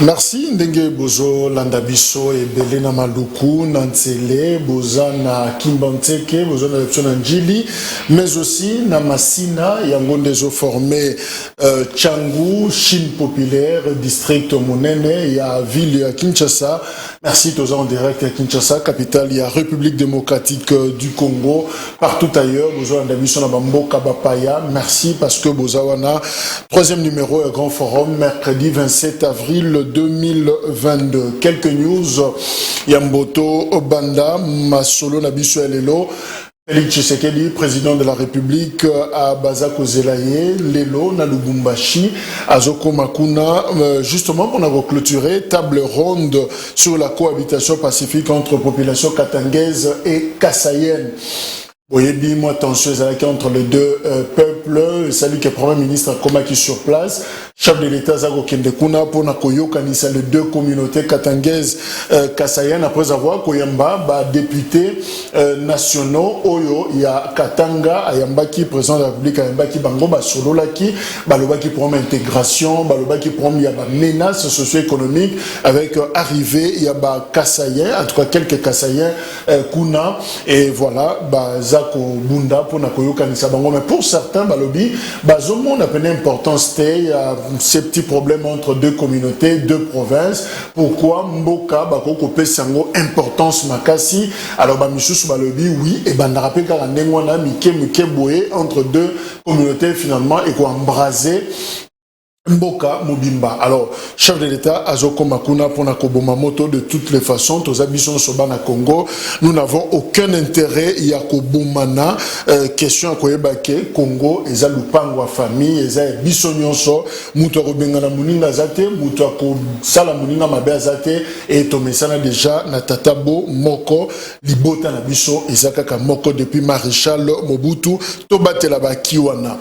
Merci ndenge bozo landabiso et Belena Maluku Nantsele boza na Kimbanteke boza na lepso na Njili mais aussi na Masina yango ndezo formé Changu Chine populaire district Monene ya ville ya Kinshasa. Merci tous en direct à Kinshasa capitale ya République démocratique du Congo partout ailleurs bozo landabiso na Bamboka Bapaya. Merci parce que boza wana troisième numéro à Grand Forum mercredi 27 avril 2022. Quelques news. Yamboto Obanda, Masolo Nabiso Elelo, Félix Tshisekedi, président de la République à Bazako Zelaye, Lelo, Nalubumbashi, Azoko Makuna, justement pour nous clôturer, table ronde sur la cohabitation pacifique entre population katangaise et kassaïenne. Boyebi, moi, tension entre les deux peuples. Salut que le Premier ministre Komaki sur place. Chef de l'État Zago Kendekuna pour Nakoyo Kanisa les deux communautés katangaises kassayennes après avoir Koyamba député nationaux Oyo il y a Katanga Ayambaki président de la République Ayambaki Bango Sololaki Balobaki pour intégration Balobaki pour il y a menace socio-économique avec arrivée il y a kassayen en tout cas quelques kassayens kuna et voilà Zako Bunda pour Nakoyo Kanisa Bango mais pour certains Balobi Bazomo n'a pas d'importance ces petits problèmes entre deux communautés, deux provinces. Pourquoi Mboka Bakoko Pesango importance makasi alors Bamissus Balobi oui et Bandarapé Karandengwana Mike Boé entre deux communautés finalement et quoi embraser Mboka Mobimba. Alors, chef de l'État, Azoko Makuna pour Nakoboma Moto, de toutes les façons, tous habitants Soba na Congo, nous n'avons aucun intérêt, Yakobomana, question à Koyebake, Congo, Eza Lupangwa famille, Eza Bisonyonso, Mouto Robengana Mouninga Zate, Mouto Sala Mouninga Mabe Zate, et Tomesana déjà, Natatabo, Moko, Libota Nabiso, Ezakaka Moko depuis Maréchal Mobutu, Tobatela Bakiwana.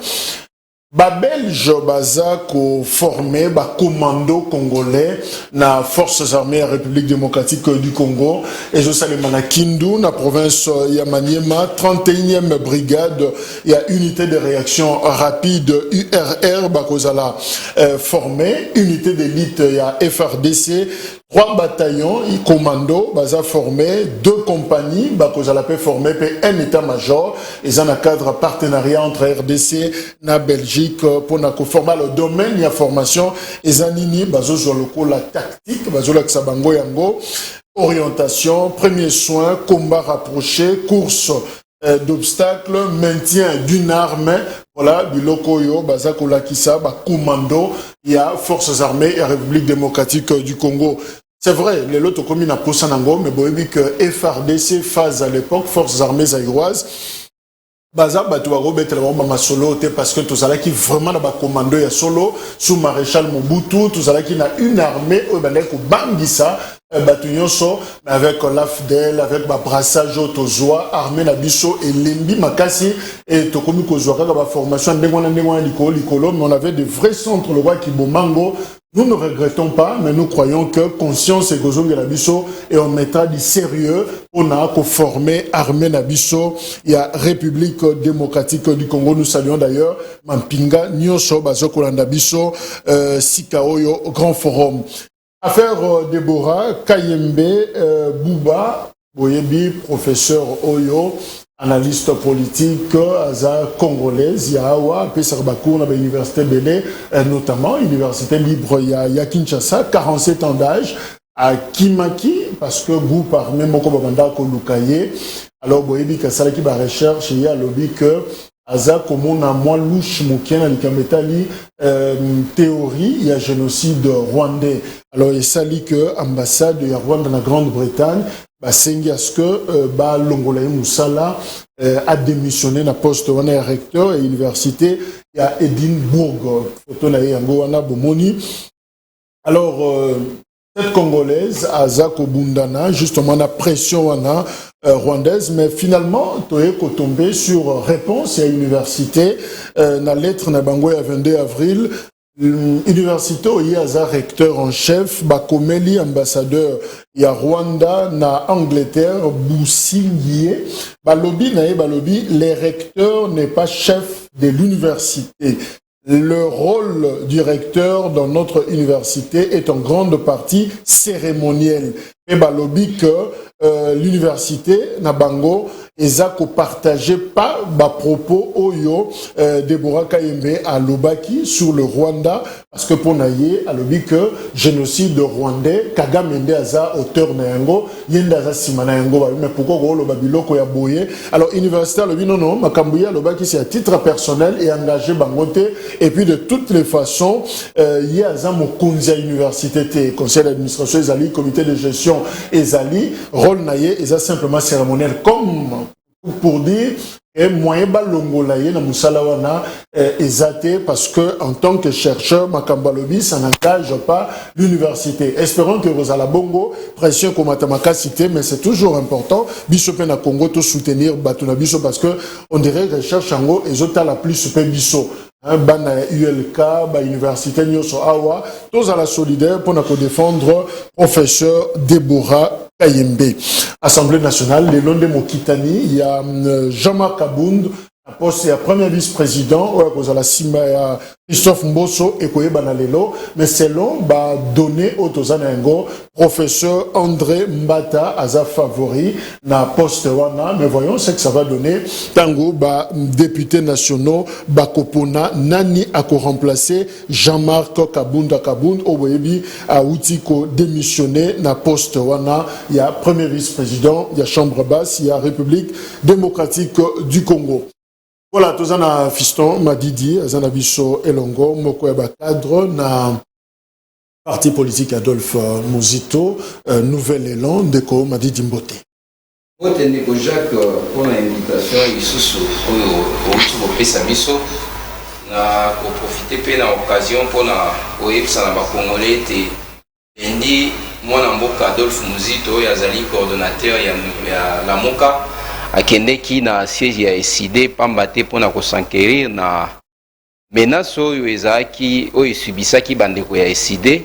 Belge baza ko formé commando congolais na forces armées à République démocratique du Congo et je salue na Kindu na province ya Maniema 31e brigade il y a unité de réaction rapide URR bakozala formé unité d'élite ya FRDC 3 bataillons et commando baza formé 2 compagnies bakozala pe formé pe un état-major et en cadre partenariat entre RDC na Belgique pour former le domaine il y a formation et anini bazo zoloko la tactique bazo la ksabango yango orientation premier soin combat rapproché course d'obstacles maintien d'une arme voilà biloko yo bazako la kisa ba commando il y a forces armées et République démocratique du Congo. C'est vrai, les lots communes à Posanango, mais bon, que FRDC phase à l'époque, forces armées zaïroises, Baza Batouaro Betelama solo, parce que tout ça qui vraiment n'a pas commando ya solo, sous maréchal Mobutu, tout ça qui n'a une armée, au Bangisa, Batunyonso, avec l'AFDEL, avec ma brassage autozoa, armée Nabiso et Lembi Makasi, et Tokomi Kozouaka, la formation Likolo, mais on avait de vrais centres, le roi Kibomango. Nous ne regrettons pas, mais nous croyons que conscience et Gozong et Nabiso, et on mettra du sérieux, on a formé armée Nabiso, il y a République démocratique du Congo, nous saluons d'ailleurs, Mampinga, Nyosho, Bazoko Landabiso, Sikaoyo, Grand Forum. Affaire Déborah, Kayembe, Bouba, Boyebi, professeur Oyo, analyste politique, aza congolaise, Yahawa, Pesarbakour, à l'université Belé, notamment, université libre, ya Kinshasa, 47 ans d'âge, à Kimaki, parce que vous parlez, Moko Babanda, Kolukaye, alors Boyebi, Kassalaki, ba recherche, il y a lobby que, Aza, comme on a moins louche, Moukien, Alikametali, théorie, il y a génocide rwandais. Alors, il s'allie que ambassade de Rwanda dans la Grande-Bretagne, Sengi à ce que Longolaï Moussala a démissionné na poste wana recteur et université à Édimbourg. Photo na yango wana bomoni. Alors cette congolaise Azako Bundana justement la pression wana rwandaise mais finalement toye ko tomber sur réponse à l'université na lettre na bango ya 22 avril. Université Oyaza recteur en chef, Bakomeli ambassadeur ya Rwanda na Angleterre, Boussingie, Balobi, les recteurs n'est pas chef de l'université. le rôle du recteur dans notre université est en grande partie cérémoniel. Et balobi que l'université Nabango ezako partagé pas ba propos oyo Deborah Kayembe à Lobaki sur le Rwanda parce que pour naye a lobi que génocide rwandais Kagame Mende aza auteur na yango yenda aza simana yango mais pourquoi ko loba biloko ya boye alors université lobi non makambuya Lobaki c'est à titre personnel et engagé bangote et puis de toutes les façons y a aza mokonzi à université té conseil d'administration ezali comité de gestion ezali rôle naye eza simplement cérémoniel comme pour dire et moyen balongola ye na musala wana ezate parce que en tant que chercheur Makambalobi ça n'engage pas l'université. Espérons que Rosala Bongo pression comme Matamaka cité mais c'est toujours important biso pe na Congo to soutenir Batuna biso parce que on dirait recherche ango ezota la plus pe biso bana ULK ba université nyoso awa tous à la solidaire pour nous défendre professeur Deborah Kayembe. Assemblée nationale, le long de Mokitani, il y a Jean-Marc Abound, poste ya premier vice-président, Christophe Mbosso et Koye Banalelo, mais selon donné au Tozanengo, professeur André Mbata Aza favori na poste wana, mais voyons ce que ça va donner. Tango député nationaux Bakopona Nani a remplacé Jean-Marc Kabound Oboyebi a Outiko démissionné na poste wana, il y a premier vice-président, il y a chambre basse, il y a République démocratique du Congo. Voilà, tous un fiston, Madidi, Zanabiso Elongo, Mokoeba cadre, na parti politique Adolphe Mouzito, Nouvel Élan, Deko, Madidi Mbote. Mbote Ndeko Jacques, pour l'invitation, il sous au Pessabiso, na profiter de l'occasion pour la Congolais, et moi, Adolphe Mouzito, Yazali, coordonnateur, il y a la Moka. Akendeki na siège ya SID pambate pona ko s'enquérir na menace oyo ezaki oyo subisaki bandeko ya SID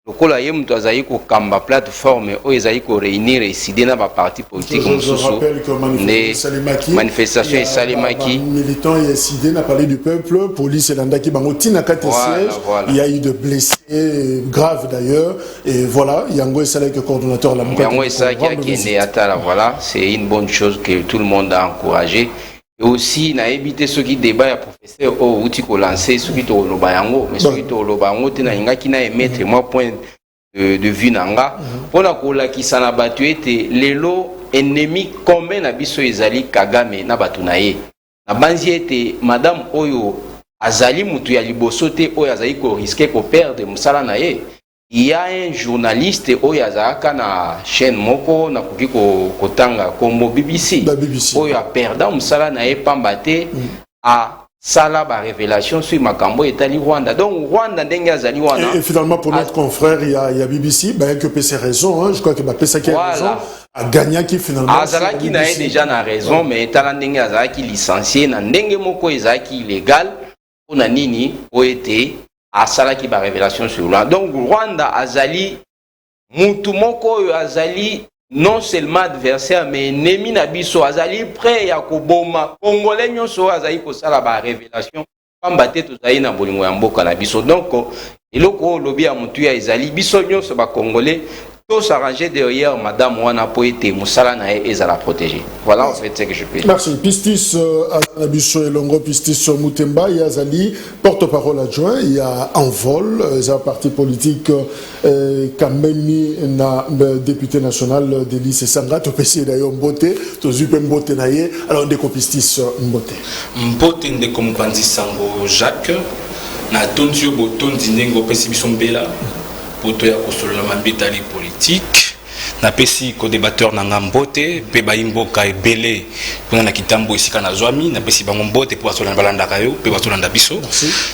lokola ye mutu azali ko kamba plateforme oyo ezali ko réunir SID na ba parti politique mosusu ne manifestation esalemaki militant ya SID n'a parlé du peuple police elandaki bango tina kate siège il y a eu de blessés graves d'ailleurs et voilà yango esalaki que coordonnateur la Moka yango esalaki akende atala voilà c'est une bonne chose que tout le monde a encouragé. Et aussi, na évité ceux qui débat professeur au outil ko lancer ceux qui to loba yango mais ceux qui to loba yango te na inga ki na émettre moi point de vue nanga pour la kola ki sana batu ete lelo ennemi combien na biso ezali Kagame na batu na ye na banzi ete madame oyo azali mutu ya liboso te oyo azali ko risquer ko perdre musala na ye. Il y a un journaliste oyo azalaka na chaîne moko na koki kotanga kombo BBC oyo a perda musala na ye pamba te a sala ba révélation sur makambo etali Rwanda donc Rwanda ndenge azali wana et finalement pour notre confrère il y a BBC que PC raison hein, je crois que PC qui a raison a gagné qui finalement azalaki na ye déjà na raison mais tala ndenge azalaki licencié na ndenge moko ezalaki illégal pona nini oete a salaki ba révélation sur Rwanda. Donc Rwanda azali mutu moko azali non seulement adversaire mais ennemi na biso azali prêt ya koboma congolais nyonso azali ko sala ba révélation pamba te tozali na bolingo ya mboka na biso donc eloko lobi ya mutu ya ezali biso nyonso ba congolais tous s'arranger derrière madame wana po ete musala na ye ezala protéger. Voilà en fait ce que je peux dire. Merci. Pistis Abisso et Longo Pistis Moutemba, il y a Zali, porte-parole adjoint, il y a Envol, il y a parti politique Kameni na député national de lycée Sanga, tu peux essayer d'ailleurs Mbote, tu zupe Mbote naye, alors ndeko Pistis Mbote. Mbote ndeko Mpanzi Sango Jacques, na tondio botondi nengo pesibiso mbela. Poto ya kosolola mabitali politique na pesi ko débatteur na ngambote pe baimboka ebele pona na kitambo esika na zwami na pesi bango mbote po basolana balanda kayo pe basolanda biso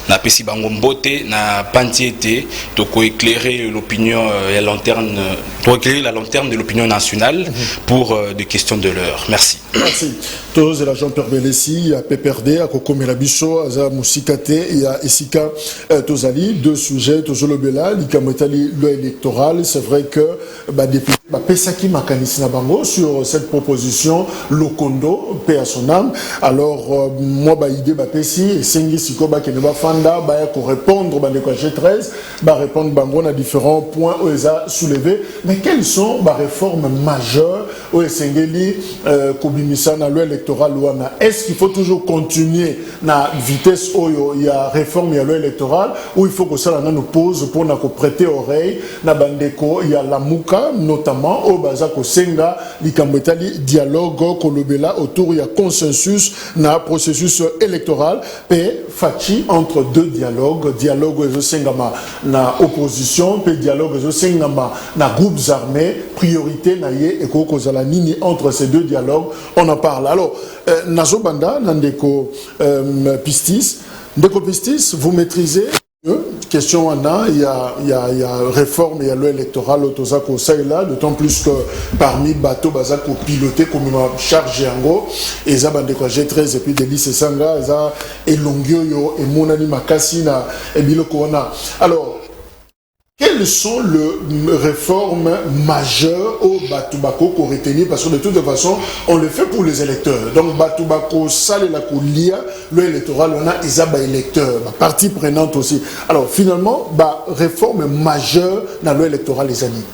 na pesi bango mbote na pantiete to ko éclairer l'opinion la lanterne pour éclairer la lanterne de l'opinion nationale pour des questions de l'heure. Merci. Merci. Tous la Jean-Pierre Belessi, il y a PPRD, à Kokomela Bisso, à Moussikate, il y a Esika Tozali, deux sujets, Tozolobela, l'Ikametali, loi électorale. C'est vrai que, député, Pesaki Makanisi na bango sur cette proposition Lokondo paix à son âme. Alors moi ba idée ba pesi et sengi sikoba ke ne ba fanda ba ko répondre ba ko G13 ba répondre bango na différents points où ils a soulevé. Mais quelles sont les réformes majeures où Sengeli kobimisa na loi électorale wana? Est-ce qu'il faut toujours continuer na vitesse où il y a réforme il y a loi électorale ou il faut que ça nous pose pour na ko prêter oreille na bandeko il y a la muka notamment au baza ko senga likambetali dialogue kolobela autour il y a consensus na processus électoral et fachi entre deux dialogue ezo sengama na opposition pe dialogue ezo sengama na groupes armés priorité na ye et ko kozala nini entre ces deux dialogues on en parle. Alors nazobanda nandeko Pistis ndeko Pistis vous maîtrisez question il y a réforme il y a loi électorale autosako ça et là d'autant plus que parmi bateau bazako piloté comme une charge yango et ça bande quoi G13 et puis Délice Sanga ça et Longyo et Monani Makasi na et biloko wana. Alors quelles sont les réformes majeures au Batubako qu'on retenir parce que de toute façon on le fait pour les électeurs. Donc Batubako sale la colia le électoral on a isaba électeurs, partie prenante aussi. Alors finalement réforme majeure dans le électoral les années.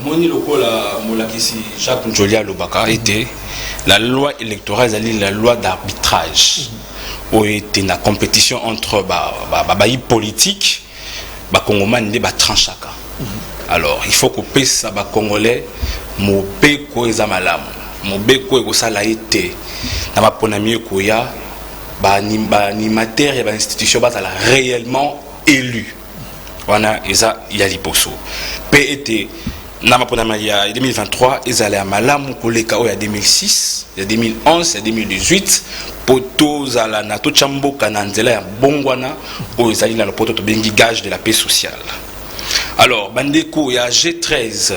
Moni lokola molakisi Jacques Njolia Lobaka était la loi électorale la loi d'arbitrage où était la compétition entre politique Congolais ne tranchaka. Alors il faut que pesa ba Congolais mobeko eza malamu mobeko ekosala ete na mapona mieux koya ba animateur ya ba institution bazala réellement élu wana eza ya liposo pe ete na mapona ya 2023 ezala ya malamu koleka o ya 2006 ya 2011 ya 2018 poto zala na to chamboka na nzela ya bongwana o ezali na poto to bengi gage de la paix sociale. Alors bandeko ya G13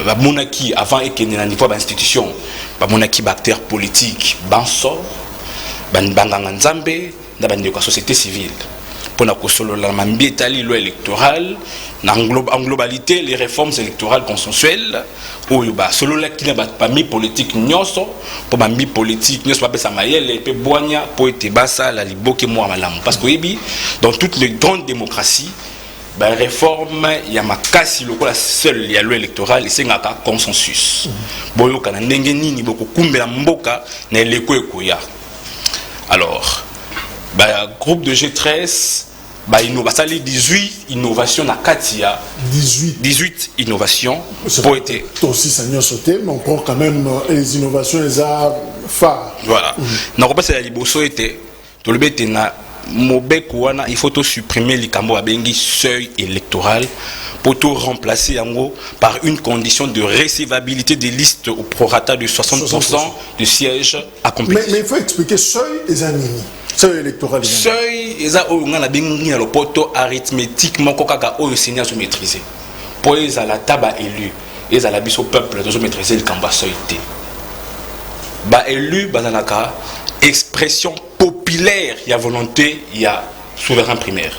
ba monaki avant ekene na niveau ba institution ba monaki ba acteur politique banso banganga nzambe na bandeko ya société civile pour na kosolola mambietali loi électorale en globalité les réformes électorales consensuelles où solo la qui n'a pas mis politique nyonso pour mambi politique nyonso pas ça mayele et pe boanya pour être basa la liboke moi malamu parce que dans toutes les grandes démocraties réforme il y a makasi lokola seul il y a loi électorale et c'est un consensus boyo kana ndenge nini boko kumbela mboka na eleko ekoya. Alors groupe de G13 il 18 innovations na Katia 18 innovations pour être aussi ça n'y a sauté mais on prend quand même les innovations les a phares voilà na ko pesa ya liboso était to lebete na mobeko wana il faut to supprimer les kambo abengi seuil électoral pour tout remplacer yango par une condition de recevabilité des listes au prorata de 60% de sièges à compétition. Mais il faut expliquer seuil et zanini. Seuil électoral. Seuil et ça on a bengi le poto arithmétiquement kokaka o seigneur se maîtriser. Pour les à la taba élu et à la biso peuple de se maîtriser le kamba seuil té. Ba élu bazanaka expression populaire, il y a volonté, il y a souverain primaire.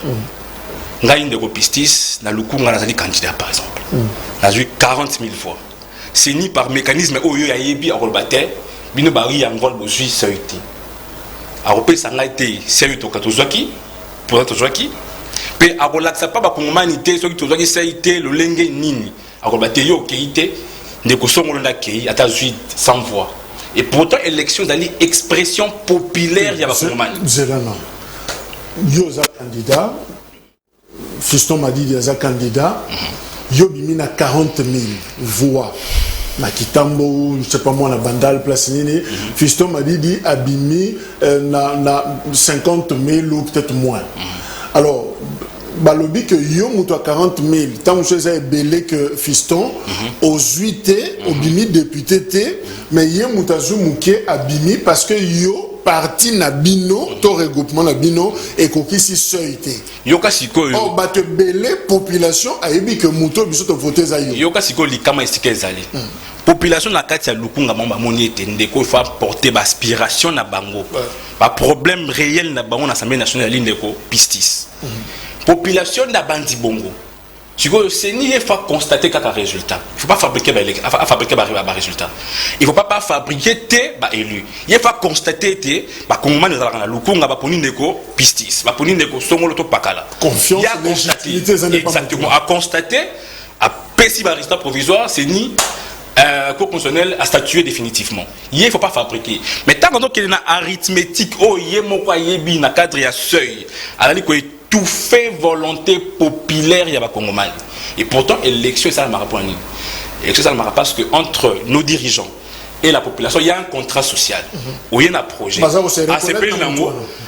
Ngai ndeko Pistis na lukunga nazali candidat par exemple. Nazui 40 000 fois. C'est ni par mécanisme oyo ya yebi akolbate bino bari ya ngol bozui seuité. Arope sanga été seuil to katozwaki pour tozwaki pe akolaksa pa ba kongomanité soki tozwaki seuité le lenge nini akolbate yo keité ndeko songolo na kei ata 100 voix. Et pourtant, élection d'aller expression populaire, il y a pas Zelana. Yoza candidat. Fiston m'a dit Yoza candidat. Yobimina 40 000 voix. Na Kitambo, je sais pas moi, la Bandal, place Nini. Fiston m'a dit Abimi, na 50 000 ou peut-être moins. Alors, balobi que yo muto 40 000 tant que c'est belé que Fiston aux 8 au bimi député té mais yo mutazu muké abimi parce que yo parti na bino to regroupement na bino et kokisi seuité yo kasiko yo oh batte belé population a ebi que muto biso to voter za yo kasiko likama esike ezali population na kati ya lukunga mamba moni ete ndeko fa porter ba aspiration na bango ba problème réel na bango na Assemblée nationale ndeko Pistis. Population na bandi bongo le CENI, il faut constater qu'il y a un résultat. Il ne faut pas fabriquer un résultat. Il ne faut pas fabriquer des élus. Il faut constater que les confiance, exactement. À constater, à péci un résultat provisoire, CENI, Cour constitutionnelle a statué définitivement. Il ne faut pas fabriquer. Mais tant qu'il y a une arithmétique, il y a un cadre et un seuil. Tout fait volonté populaire, il y a Congomais. Et pourtant, l'élection, ça ne marche pas. L'élection, ça ne marche pas parce qu'entre nos dirigeants et la population, il y a un contrat social. Où il y a un projet.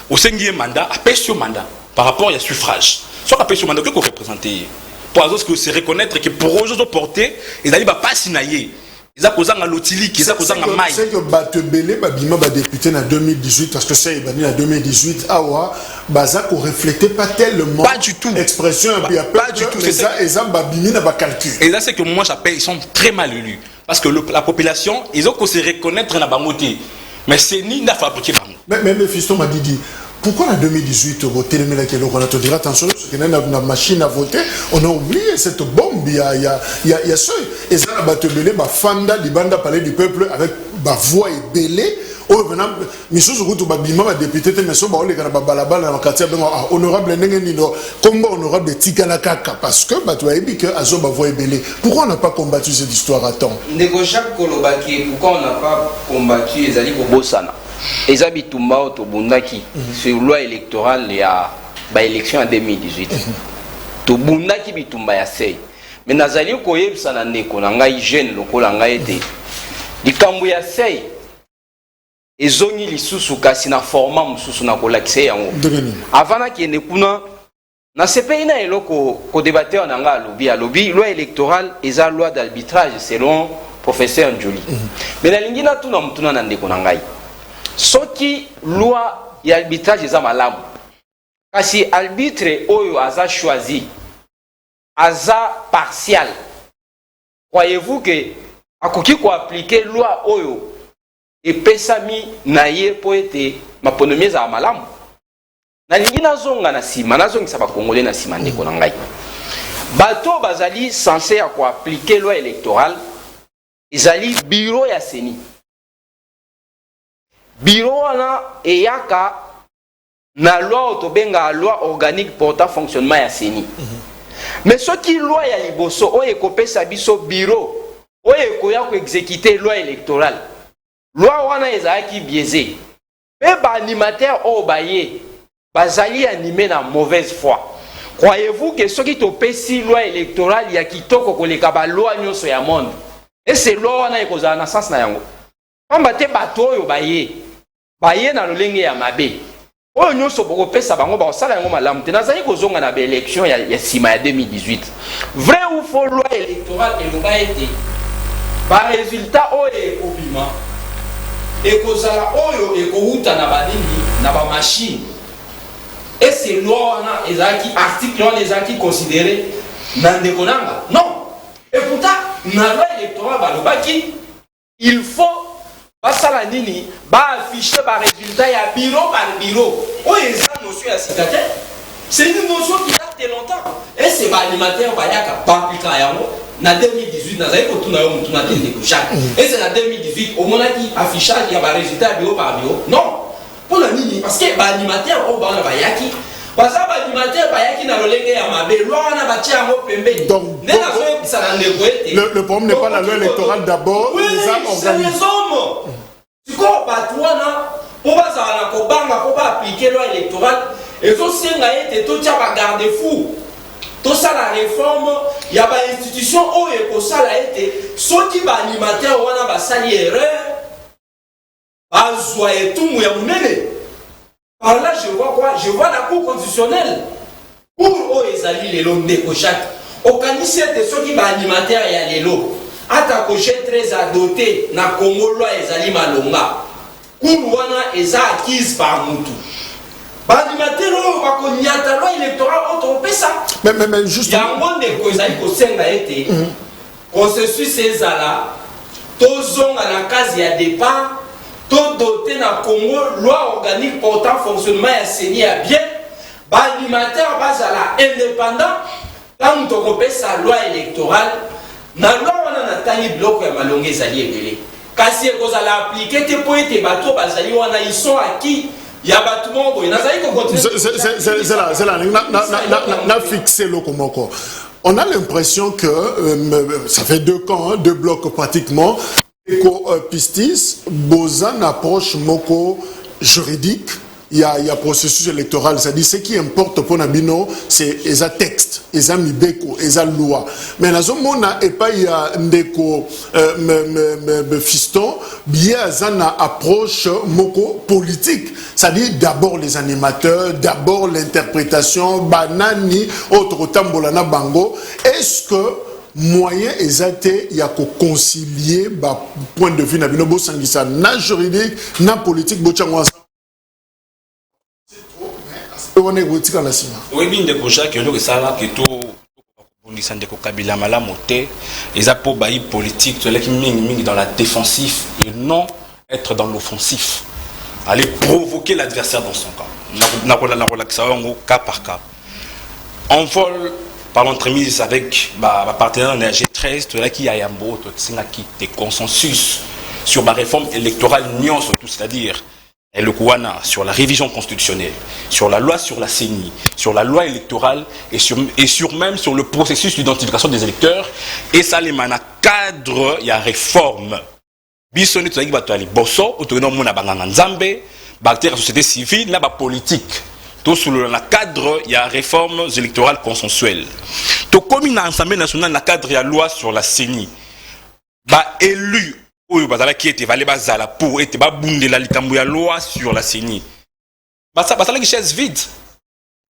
Au sein du mandat, à pêcher mandat, par rapport à suffrage. Soit à pêcher mandat, que vous représentez. Pour exemple, que c'est reconnaître que pour eux, ils porter, ils n'allaient pas signaler. Ils ont causé un lotilique, ils ont causé un maille. C'est que Batebele, Babima, député en 2018, parce que c'est en 2018, Awa, Bazak, on reflétait pas tellement. Pas du tout. Expression, pas du tout. Et ça, Babimi n'a pas calculé. Et là, c'est que moi, j'appelle, ils sont très mal élus. Parce que la population, ils ont causé reconnaître la bangoté. Mais c'est ni n'a fabriqué bango. Mais Fiston m'a dit, pourquoi en 2018, on a dit attention, parce qu'il y a une machine à voter, on a oublié cette bombe, il y a ça. Et ça, Batebele, Fanda, Libanda, Palais du Peuple, avec voix et belé, député, honorable, honorable Tikalakaka, parce que pourquoi on n'a pas combattu cette histoire à temps? Pourquoi on n'a pas combattu les alliés pour Bossana? Et Abitumba Tobundaki sur loi électorale il y a élection en 2018. Tobundaki bitumba ya sei. Mais nazali koyebisa na ndeko na ngai jeune lokola ngai ete. Likambo ya sei ezongi lisusu kasi na format mususu na kolakisa yango. Avant ki ene kuna na CPI na eloko ko débatteur na nga alobi loi électorale eza loi d'arbitrage selon professeur Njoli. Mais na lingina tuna mutuna na ndeko na ngai. Soki loi et arbitrage eza malamu kasi arbitre oyo aza choisi aza partial, croyez-vous que akoki ko appliquer loi oyo epesami na ye po ete maponomi eza malamu? Nalingi nazonga na sima nazongisa bakongole na sima ndeko na ngai bato bazali censé ya ko appliquer loi électorale ezali bureau ya CENI. Bureau wana eyaka na loi otobenga loi organique portant fonctionnement ya CENI. Mais ce qui loi ya liboso o ekopesa biso bureau o ekoya ko exécuter loi électorale. Loi wana ezaki biaisé. Pe ba animateur o baye bazali animé na mauvaise foi. Croyez-vous que ce qui topesi loi électorale ya kitoko koleka ba loi nyonso ya monde? Et c'est loi wana ekozala na sens na yango. Pamba te bato oyo baye na lolenge ya mabe oyo nyonso boko pesa bango ba osala yango malamu te nazali kozonga na élection ya sima ya 2018. Vrai ou faux loi électorale eloba ete ba résultat oyo ekobima ekozala oyo ekouta na badingi na ba machine. Et c'est loi wana ezaki article wana ezaki considéré na ndeko nanga non. Et pourtant na loi électorale balobaki il faut basala nini ba afficher ba résultat ya bureau par bureau. Oh eza notion ya citadin. C'est une notion qui date de longtemps. Et c'est ba animateur bayaka ba appliquer yango na 2018 na zaiko tuna yo mutuna tende ko chaque. Et c'est en 2018 au monaki affichage ya ba résultat bureau par bureau. Non. Pour la nini parce que ba animateur o ba na bayaki baza ba animateur bayaki na lolenge ya mabe loi na batia yango pembeni. Donc le problème n'est pas la loi électorale d'abord, oui, c'est les hommes. Tu crois pas toi na pour pas ça na ko banga pour pas appliquer loi électorale et so senga ete to tia ba garde-fou. Tout ça la réforme, il y a ba institution o e ko sala ete soki ba animateur wana ba sali erreur azwa etumu ya munene. Par là, je vois quoi? Je vois la Cour constitutionnelle. Pour eux, ils allaient les longs de chaque. Au canissé de ceux qui sont animateurs et à l'élo. Ata coché très doté, na Congo loi ils allaient malonga. Kourouana ils acquise par Moutou. Animateur, va qu'on y a ta loi électorale, on trompe ça. Mais justement. Il y a un monde de causes qui ont été. Processus ces là. Tous ont à la case, il y a départ. Tout doté na Congo, loi organique portant fonctionnement ya CENI à bien, ba animateur bazala indépendant, Quand on repère sa loi électorale, na loi on a tani bloc ya malonge zali ebele. Kasi vous allez appliquer tes points tes bateaux bazali wana ils sont acquis. Il y a bâtiment boy. Nazali ko continuer. C'est là na fixé le komoko. On a l'impression que ça fait 2 camps, hein, 2 blocs pratiquement. Pistis, Bozan approche moko juridique. Il y a processus électoral, c'est-à-dire ce qui importe pour Nabino, c'est les textes, les mibeko, les loi. Mais la zone mona et pas il y a ndeko fiston, bien zana approche moko politique, c'est-à-dire d'abord les animateurs, d'abord l'interprétation, banani, autre tambolana bango. Est-ce que moyen exact il y a qu'à concilier point de vue Nabino Bosangisa, na juridique, na politique, bochangwa. Oui, bien de projet que nous savons que tout on dit que Kabila malamoté les apôts baillis politiques tu es dans la défensive et non être dans l'offensif, aller provoquer l'adversaire dans son camp. Cas par cas. On vole par l'entremise avec ma partenaire de G13 tu là qui a yambo tu des consensus sur ma réforme électorale nion surtout, c'est-à-dire et le Kouana sur la révision constitutionnelle, sur la loi sur la CENI, sur la loi électorale et sur même sur le processus d'identification des électeurs. Et ça, les mana cadre, il y a réforme. Bissoni, tu as dit que tu bosso, ou tu as dit que Nzambe, la société civile, la politique. Tout sous le cadre, il y a réformes électorales consensuelles. Tout comme il y a l'Assemblée nationale, le cadre, il y a loi sur la CENI. Élu. Qui était valé bazala pour être babunde la likambu ya loi sur la CENI. Basala qui chaise vide.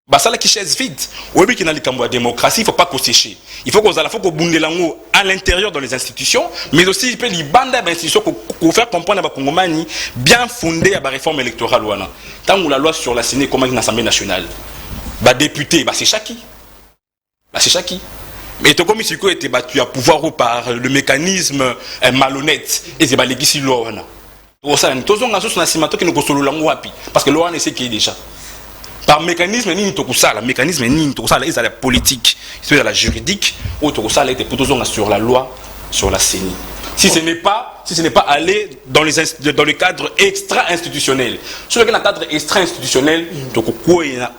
Basala qui chaise vide. Obi qui na likambu ya démocratie, il faut pas qu'on sécher. Il faut qu'on bunde lango à l'intérieur dans les institutions, mais aussi il peut li banda ba institutions pour faire comprendre à Congomani bien fondé à la réforme électorale wana. Tant que la loi sur la CENI comme une assemblée nationale. Ba député, c'est chaki. C'est chaki. Mais comme il était battu à pouvoir par le mécanisme malhonnête et c'est balé ici l'on parce que l'on sait qui est déjà par mécanisme ni tout ça, le mécanisme ni tout ça, ils ont la politique, ils ont la juridique, autre ça était plutôt sur la loi sur la CENI. Si ce n'est pas aller dans le cadre extra-institutionnel. Sur le cadre extra-institutionnel, donc quoi il y a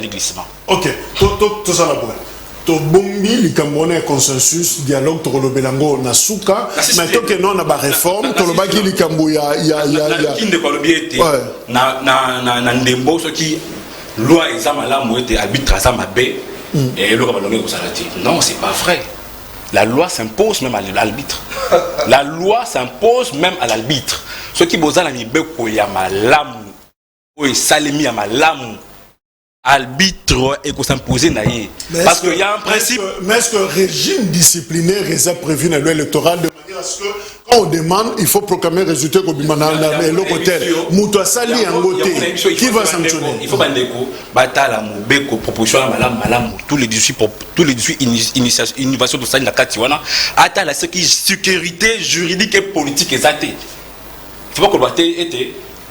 glissement. OK, tout ça là-bas. To bombi likamone consensus dialogue to lobelango na suka mais to que non na ba réforme to lobaki likambo ya kinde ko lobiete na ndembo ce qui loi examen là mo était arbitre ça mabe et le balongo ko salati. Non, c'est pas vrai. La loi s'impose même à l'arbitre. La loi s'impose même à l'arbitre. Ce qui bozala ni beko ya malamu o salemi ya malamu arbitre et qu'on s'impose naïe parce qu'il y a un principe. Mais est-ce que le régime disciplinaire est prévu dans la loi électorale de manière à ce que quand on demande il faut proclamer le résultat comme l'autre côté Moutoua Sali en côté qui va sanctionner. Il faut bandeko batala mobeko proposition malam tous les 18 innovations de ça na katiwana ata la sécurité juridique et politique exacte. Il faut pas qu'on doit être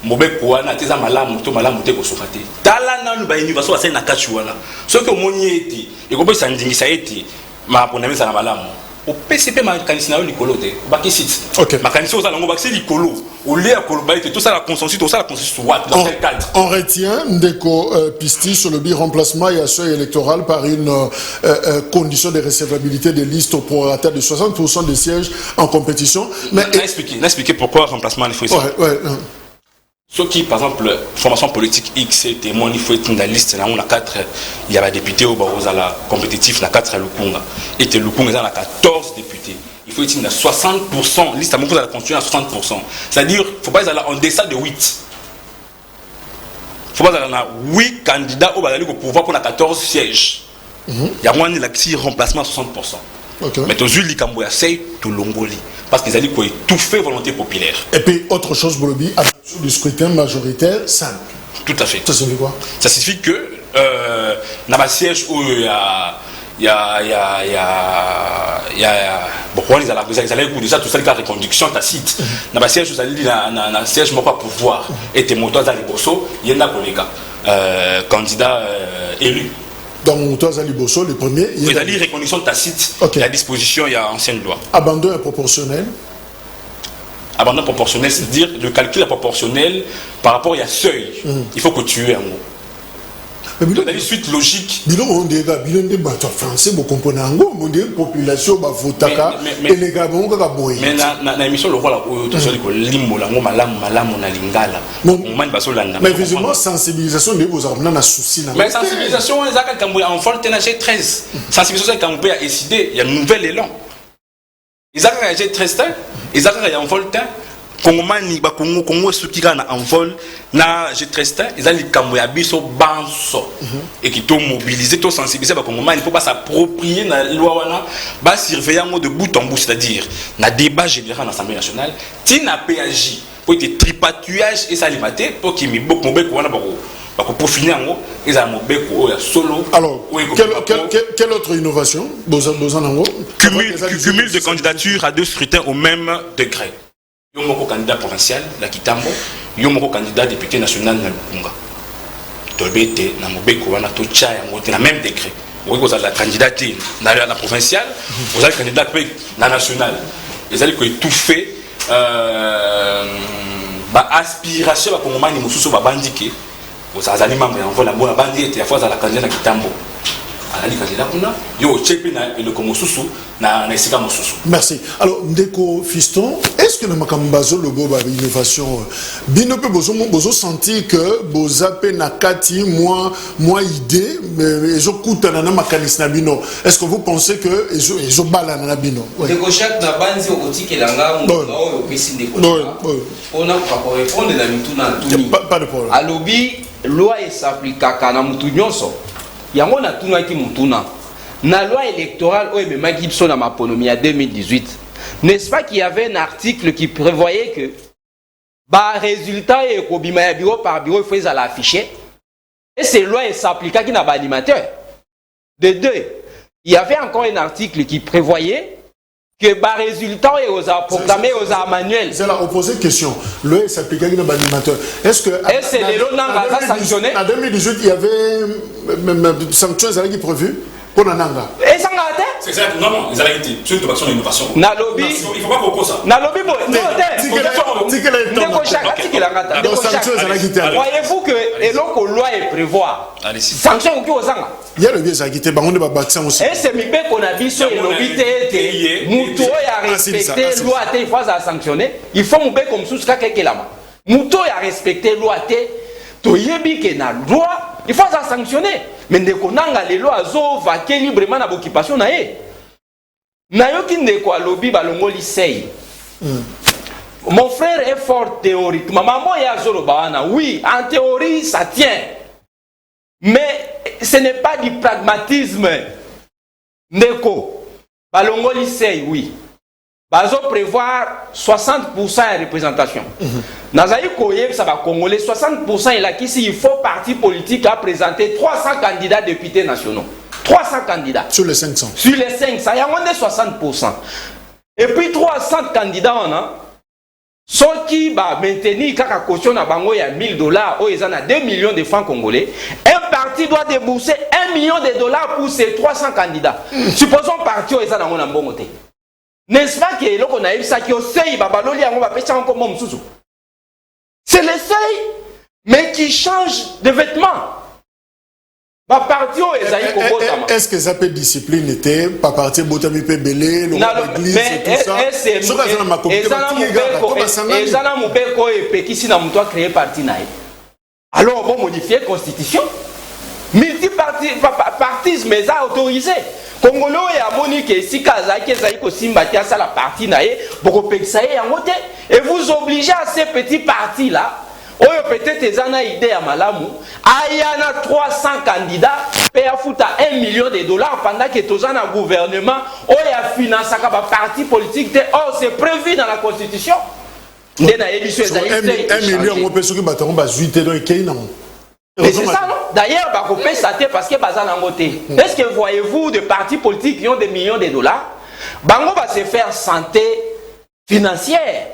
mobeko wana teza malamu to malamu te ko sofate tala nanu ba innovation asa na kachuwana ce que moni eti e ko pesa ndingisa eti ma pona mesa na malamu au PCP ma kanisa na likolo te ba ki site OK ma kanisa oza ngo ba ki likolo au lieu ko ba eti tout ça la consensus what dans quel cadre on retient ndeko Pistis sur le remplacement et seuil électoral par une condition de recevabilité des listes au prorata de 60% des sièges en compétition mais expliquer pourquoi remplacement il faut ça ceux qui, par exemple, formation politique X et témoin, il faut être dans la liste, on a 4, il y a des députés au Barozala compétitif, il y a 4 à Lukunga. Et Lukunga, il y a 14 députés. Il faut être dans 60%, liste à mon la continuer à 60%. C'est-à-dire, il ne faut pas être en deçà de 8. Il ne faut pas être 8 candidats au pouvoir pour 14 sièges. Il y a moins de remplacement à 60%. Okay. Mais tu as vu Likamboya, c'est tout l'Ongoli. Parce qu'ils allaient étouffer volonté populaire. Et puis, autre chose, Bolobi, adoption du scrutin majoritaire simple. Tout à fait. Ça signifie quoi? Ça signifie que, dans ma siège où il y a pourquoi ils allaient déjà tout ça, la reconduction tacite. Dans ma siège, vous allez dire, dans un siège, moi, pas pouvoir. Et tes motos dans les bossos, il y en a pour les gars. Candidat élu. Donc, toi, Zali Bosso, le premier. Il y a des reconnaissance tacite. Okay. Il y a disposition, il y a ancienne loi. Abandon improportionnel. Abandon proportionnel, c'est-à-dire le calcul est proportionnel par rapport à seuil. Il faut que tu aies un mot. Donc, la suite logique. Bilan on dit bilan de bateau français vous comprenez ango on dit population ba votaka et les gars bon ka boy. Mais na émission le rôle au to ko limbo la ngoma malamu na lingala. On mani baso landa. Mais visiblement sensibilisation de vos armes na souci na. Mais sensibilisation ezaka kambo en folte na G13. Sensibilisation kambo ya décidé il y a un nouvel élan. Ezaka G13 ezaka ya en folte Kongomani ba Congo sukika na envol na G13 ezali kambo ya biso banso et qui to mobiliser to sensibiliser ba Kongomani faut pas s'approprier na loi wana ba surveiller de bout en bout, c'est-à-dire na débat général à l'Assemblée nationale tina PAJ pour être tripatouillage et salimaté pour qui mi beaucoup mobeko wana ba ko profiner yango ezali mobeko ya solo. Alors quelle autre innovation cumul de candidatures à 2 scrutins au même degré. Yomoko candidat provincial, la Kitambo, Yomoko candidat député national na Lukunga. Tolbete, na Mobeko, wana tocha yango te na même décret. Vous avez la candidature na la provinciale, vous avez le candidat na national. Vous allez tout fait ba aspiration ba Kongomani mususu ba bandike. Vous avez membre en vola bona bandi et à fois la candidat na Kitambo. Merci. Alors, Ndeko Fiston, est-ce que dans Makambazo le Boba innovation, bino pe bozo sentir que bozape nakati moins idée, mais je coûte na makanis na bino. Est-ce que vous pensez que je bala na bino? Ndeko chaque na banzi okoti kelanga mo opesi ndeko. On a pas répondre na mituna tuni. Pas de problème. Alobi loi et s'applique na mutu nyonso. Yango na tuna ki mutuna. Na loi électorale OMMA Gibson à Maponomi en 2018. N'est-ce pas qu'il y avait un article qui prévoyait que bah résultat et kobima bureau par bureau il faut l'afficher. Et ces lois s'appliquaient qui n'a pas animateur. De deux, il y avait encore un article qui prévoyait que bah résultat et aux proclamé aux manuels. C'est la opposée question. Le s'appliquait qui n'a pas animateur. Est-ce que c'est les lois n'a sanctionné? En 2018 il y avait même sanctions qui prévues. Et ça n'a été? C'est ça, non, ils allaient été. C'est une innovation. Na lobby. Il faut pas qu'on ça. Na lobby, voyez-vous que et l'autre loi prévoit sanction qui aux ans. Il y a le vieux agité, on ne va pas aussi. Et c'est mi qu'on a vu sur le lobby té muto ya respecter loi té il faut ça sanctionner. Il faut mbe comme sous ka quelque là. Muto ya respecter loi té to yebi que na loi il faut ça sanctionner. Mais ndeko nanga lelo azo vaquer librement na occupation na ye. Na yoki ndeko alobi balongoli sei. Mon frère est fort théorique. Maman ya zolo baana. Oui, en théorie ça tient. Mais ce n'est pas du pragmatisme. Ndeko balongoli sei oui. Bazo prévoir 60% de représentation. Nazaï Koyeb, ça va congolais, 60% il a qui il faut parti politique à présenter 300 candidats députés nationaux. 300 candidats. Sur les 500. Sur les 500, il y a moins de 60%. Et puis 300 candidats, on a. Ceux qui va maintenir quand la caution à Bango il y a $1000, oh, ils en a 2 millions de francs congolais. Un parti doit débourser $1 million pour ces 300 candidats. Supposons parti, ils en a un bon côté. N'est-ce pas que l'on a eu ça qui est au seuil, c'est le seuil, mais qui change de vêtements. Est-ce que ça peut discipline était pas partir Botami peut belé l'église et tout ça. Alors on va modifier la constitution. Multipartisme est autorisé. Congolais et Monique, si Kazaki et Simbatia, ça la partie naïe, beaucoup de et vous obligez à ces petits partis là, peut-être des idée à Malamou, il y a 300 candidats, paye à foutre $1 million pendant que tous un gouvernement, il y a financé un parti politique, c'est prévu dans la constitution. 1 million, on peut se battre, on va juiter dans les Kenya. Mais c'est ça, non? D'ailleurs, on peut s'attendre parce que Bazan a voté. Est-ce que voyez-vous des partis politiques qui ont des millions de dollars? Bango va se faire santé financière.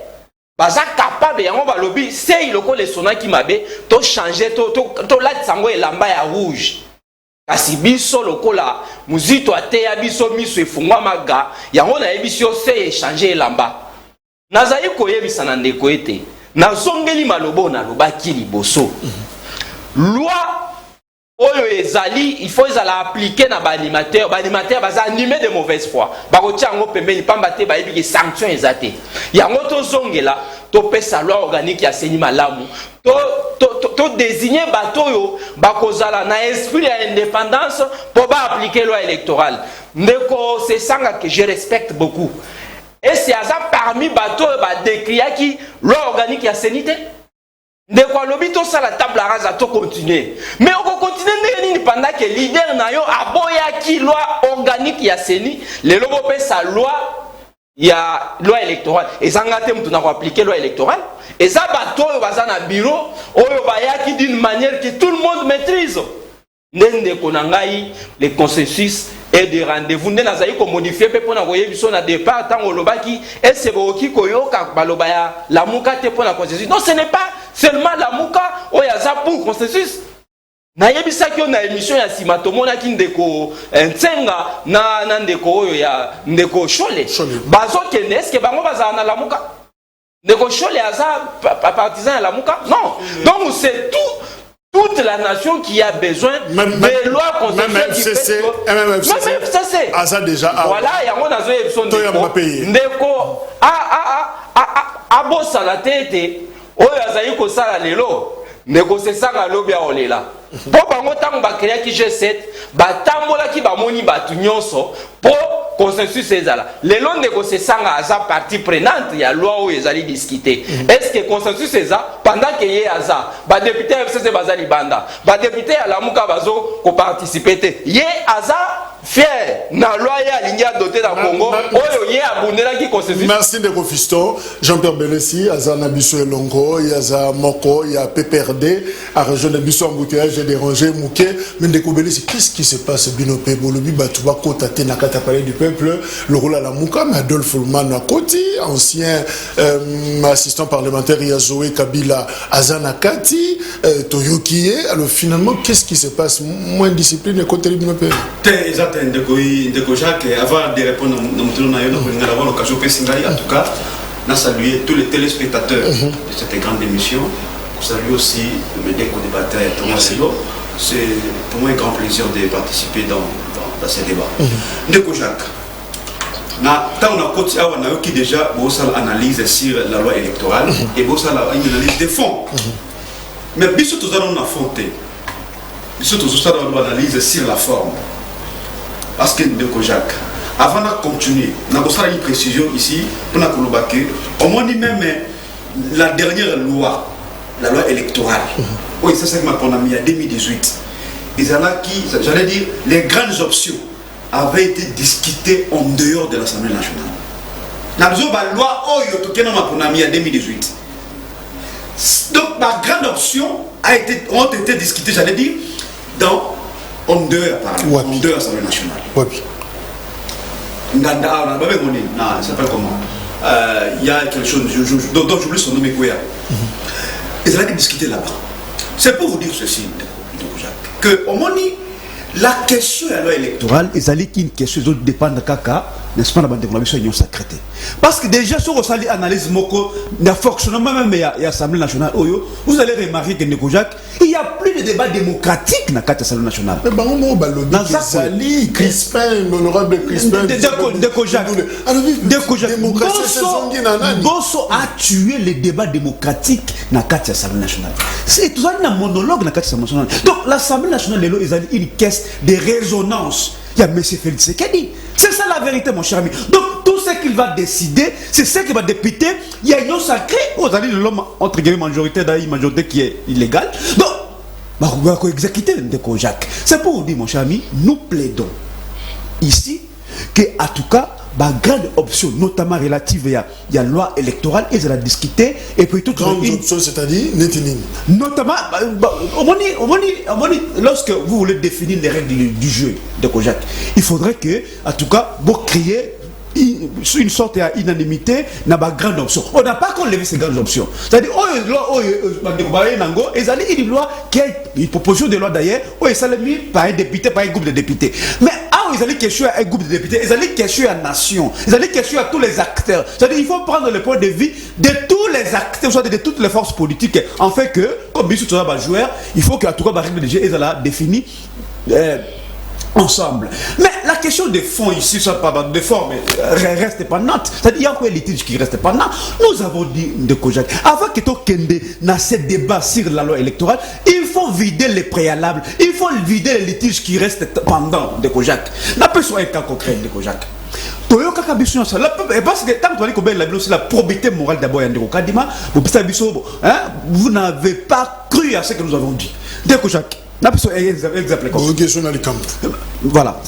Bazan capable, on va lobby. C'est le coup les sonnants qui m'a dit, to changer, to la sango et lamba ya rouge. kasi biso lokola muzito ateya biso miso efungwamaga yango nayebi biso se échanger elamba nazali koyebisa na ndeko ete nazongeli malobo nalobaki liboso loi oyo ezali il faut ezala appliquer na baanimateur baza animé de mauvaise foi bakotia yango pembeni pamba te bayebi ke sanction eza te yango tozongela topesa loi organique ya seni malamu to désigner bato oyo bakozala na esprit ya indépendance pour appliquer loi électorale ndeko sesanga que je respecte beaucoup et c'est ça parmi bato décriaki loi organique ya seni te ndeko alobi tosala table rase to continuer mais on continue nini pendant que leader na yo aboyaki loi organique ya seni lelo bopesa loi ya loi électorale ezanga te mutu na ko appliquer loi électorale eza bato oyo baza na bureau oyo bayaki d'une manière que tout le monde maîtrise ndeko na ngai le consensus et de rendez-vous nde nazali ko modifier pe pona koyebiso na départ tango lobaki ese boki koyoka baloba ya lamuka te pona consensus non ce n'est pas seulement lamuka oyo aza pour consensus nayebisaki yo na émission ya sima tomonaki ndeko nsenga na ndeko oyo ya ndeko shole bazokende eske bango bazala na lamuka ndeko shole aza partisan ya lamuka non donc c'est toute la nation qui a besoin de lois constitutionnelles qui fait que même FCC Aza déjà voilà yango nazo yebso ndeko abosala tete oyo azali kosala lelo ndeko sesanga lobi aolela po bango ntango bakreaki G7 batambolaki bamoni bato nyonso po consensus ezala lelo ndeko sesanga aza partie prenante ya loi oyo ezali discuter est-ce que consensus eza pendant que ye aza badepute ya FCC baza libanda badepute ya lamuka bazo koparticipe te ye aza fier na loi ya alingi adoté na Congo oyo ye abundelaki consensus. Merci ndeko Fiston. Jean-Pierre Belesi aza na biso elongo yaza moko ya PPRD à région de biso embouteillage et dérangé mouké mais ndeko Belesi qu'est-ce qui se passe binope bolobi batu ba kota te na kata palais du peuple le rôle à la muka Adolphe Fulman Koti ancien assistant parlementaire ya Zoé Kabila Azana Kati Toyokie alors finalement qu'est-ce qui se passe moins discipline côté binope Ndeko Jacques, avant de répondre à l'occasion, en tout cas, on a salué tous les téléspectateurs de cette grande émission. On salue aussi le déco-débatteur Thomas Silo. C'est pour moi un grand plaisir de participer dans ces débats. Ndeko Jacques, on a déjà une analyse sur la loi électorale et une analyse des fonds. Mais bien sûr, nous allons affronter. Bien sûr, nous allons analyser sur la forme. Parce que Ndeko Jacques, avant de continuer, nous avons une précision ici pour au moins même la dernière loi, la loi électorale, oui, c'est ça qu'on a mis en 2018. J'allais dire, les grandes options avaient été discutées en dehors de l'Assemblée nationale. La loi qu'on a mis en 2018. Donc, la grande option ont été discutées, j'allais dire, en dehors de l'Assemblée nationale. C'est pas comment. Il y a quelque chose dont j'oublie son nom, et c'est là qu'ils discutaient là-bas. C'est pour vous dire ceci, que au moins, la question de la loi électorale, c'est une question qui dépend de caca, n'est-ce pas, dans la sacrée. Parce que déjà, sur le analyse moko, le fonctionnement même de l'Assemblée nationale, vous allez remarquer que Ndeko Jacques, il n'y a plus de débat démocratique dans l'Assemblée nationale. Mais bon, on Crispin, l'honorable Crispin. Ndeko Jacques, Bosso a tué le débat démocratique dans l'Assemblée nationale. C'est tout un monologue dans l'Assemblée nationale. Donc l'Assemblée nationale, ils ont une caisse de résonance. Il y a M. Félix Sekedi. C'est ça la vérité, mon cher ami. Donc, tout ce qu'il va décider, c'est ce qu'il va députer. Il y a une sacrée, vous allez l'homme entre guillemets majorité, une majorité qui est illégale. Donc, on va exécuter Ndeko Jacques. C'est pour vous dire, mon cher ami, nous plaidons ici que, en tout cas, la grande option, notamment relative à la loi électorale, ils ont discuté. Et puis tout grande option, c'est-à-dire notamment, lorsque vous voulez définir les règles du jeu de Kojak, il faudrait que, en tout cas, vous criez une sorte d'unanimité dans la grande option. On n'a pas encore levé ces grandes options. C'est-à-dire, une loi qui est une proposition de loi d'ailleurs, ça l'a mis par un député, par un groupe de députés. Mais ils allaient question à un groupe de députés, ils allaient question à la nation, ils allaient question à tous les acteurs. C'est-à-dire qu'il faut prendre le point de vue de tous les acteurs, soit de toutes les forces politiques, en fait que, comme Bissou Tsoaba joueur, il faut qu'à tout cas, ils allaient définir ensemble. Mais la question des fonds ici, de forme, reste pendante. C'est-à-dire qu'il y a encore un litige qui reste pendant. Nous avons dit de Kojak, avant que tu kende dans ce débat sur la loi électorale, il faut vider les préalables, il faut vider les litiges qui restent pendant de Kojak. N'a pas soit un cas concret de Kojak. Parce que tant que la probité morale d'abord, vous n'avez pas cru à ce que nous avons dit. De Kojak. Voilà.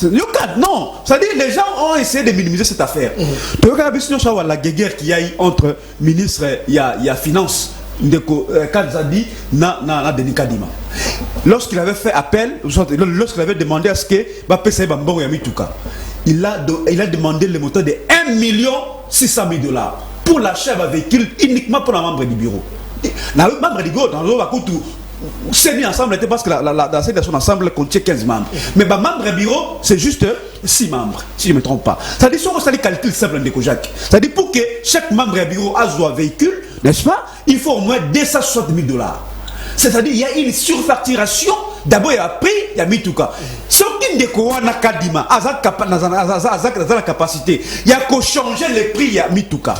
Non. C'est-à-dire les gens ont essayé de minimiser cette affaire. La guerre qu'il y a eu entre ministres et Finances, Denis Kadima. Lorsqu'il avait fait appel, lorsqu'il avait demandé à ce que il a demandé le montant de 1 600 000 $ pour l'achat d'un véhicule uniquement pour un membre du bureau. Dans le membre du bureau, c'est mis ensemble, parce que la sélection ensemble contient 15 membres. Mais le membre du bureau, c'est juste 6 membres, si je ne me trompe pas. C'est-à-dire que c'est un calcul simple de Kojak. C'est-à-dire pour que chaque membre du bureau ait un véhicule, n'est-ce pas, il faut au moins 260 000 $. C'est-à-dire qu'il y a une surfacturation. D'abord, il y a prix, il y a mis tout cas. Ce qui ne a Kadima, la capacité, il y a qu'à changer les prix, il y a mis tout cas.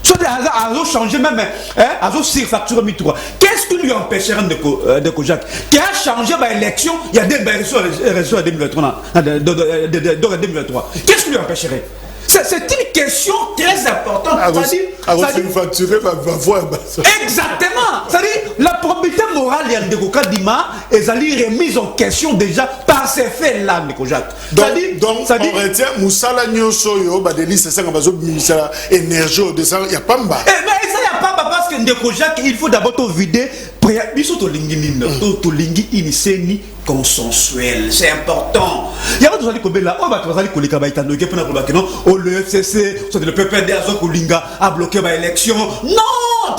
À changer même, à surfacturer mis tout cas. Qu'est-ce qui lui empêcherait de Kojak qui a changé l'élection, il y a des élections en 2023. Qu'est-ce qui lui empêcherait? C'est une question très importante. Exactement. C'est-à-dire la probité morale de Kadima est remise en question déjà par ces faits-là de Kojak. Donc on retient Moussala Nyosoyo, Badeli, c'est ça qu'on va dire, énergie, il n'y a pas de bas. Mais ça, il n'y a pas parce que de Kojak, il faut d'abord te vider. Consensuel, c'est important. Il y a d'autres gens qui ont là, le FCC, le PPD a bloqué l'élection. Non,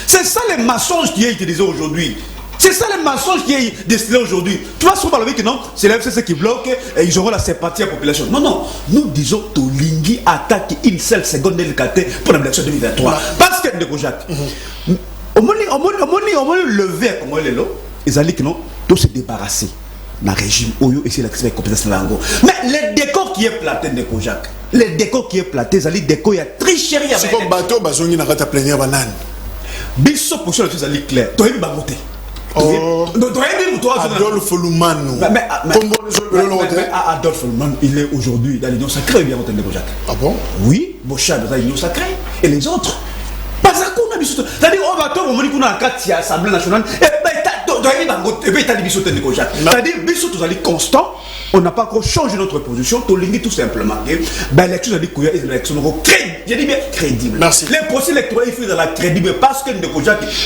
c'est ça le mensonge qui est utilisé aujourd'hui. C'est ça le mensonge qui est destiné aujourd'hui. Tu vois, souvent que non, c'est le FCC qui bloque et ils auront la sympathie à la population. Non, nous disons Tolingi attaque une seule seconde de pour l'élection 2023. Parce que de Kojak. Au moins lever comme il est là, ils allaient que non, tout se débarrasser dans le régime Oyo et c'est la compétence de l'ango. Mais le décor qui est platé de Kojak, le décor qui est platé, ils allaient décor, il y a tricherie. C'est comme bateau, bazongi n'a pas plénière banane. Bisso pour ça, les allez clair. Tu as eu bamoté. Adolphe Lumanu. Adolphe Lumanu, il est aujourd'hui dans l'Union sacrée, bien entendu de Kojak. Ah bon? Oui, Bochab dans l'Union sacrée. Et les autres? C'est-à-dire on va tomber au moment où on a l'Assemblée nationale c'est-à-dire Bissou tous allés constant, on n'a pas encore changé notre position, tout simplement l'élection j'ai dit bien crédible. Merci. Les procès électoraux il faut de la crédible parce que la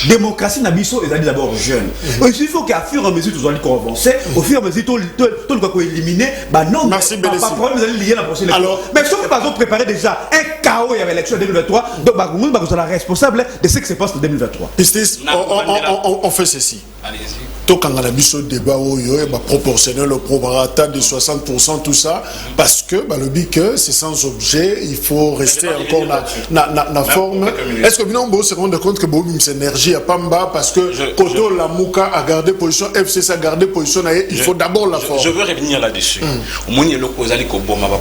démocratie n'a Bissou est d'abord jeune. Il faut qu'à fur et à mesure tous allez avancer, au fur et à mesure tout le quoi éliminer, non. Merci pas problème vous allez lier la procès électorale. Mais sauf que par exemple préparer déjà un chaos il y avait l'élection 2023, donc vous êtes responsable de ce qui se passe en 2023. On fait ceci. Allez-y. Tant qu'on a la mission de débat, proportionnel le prorata de 60%, tout ça, parce que le but que c'est sans objet, il faut rester encore dans la forme. Est-ce que vous se rendez compte que c'est énergie à Pamba parce que Koto Lamouka a gardé position, FCC a gardé position, il faut d'abord la forme. Je veux revenir là-dessus. Au moins, il y a le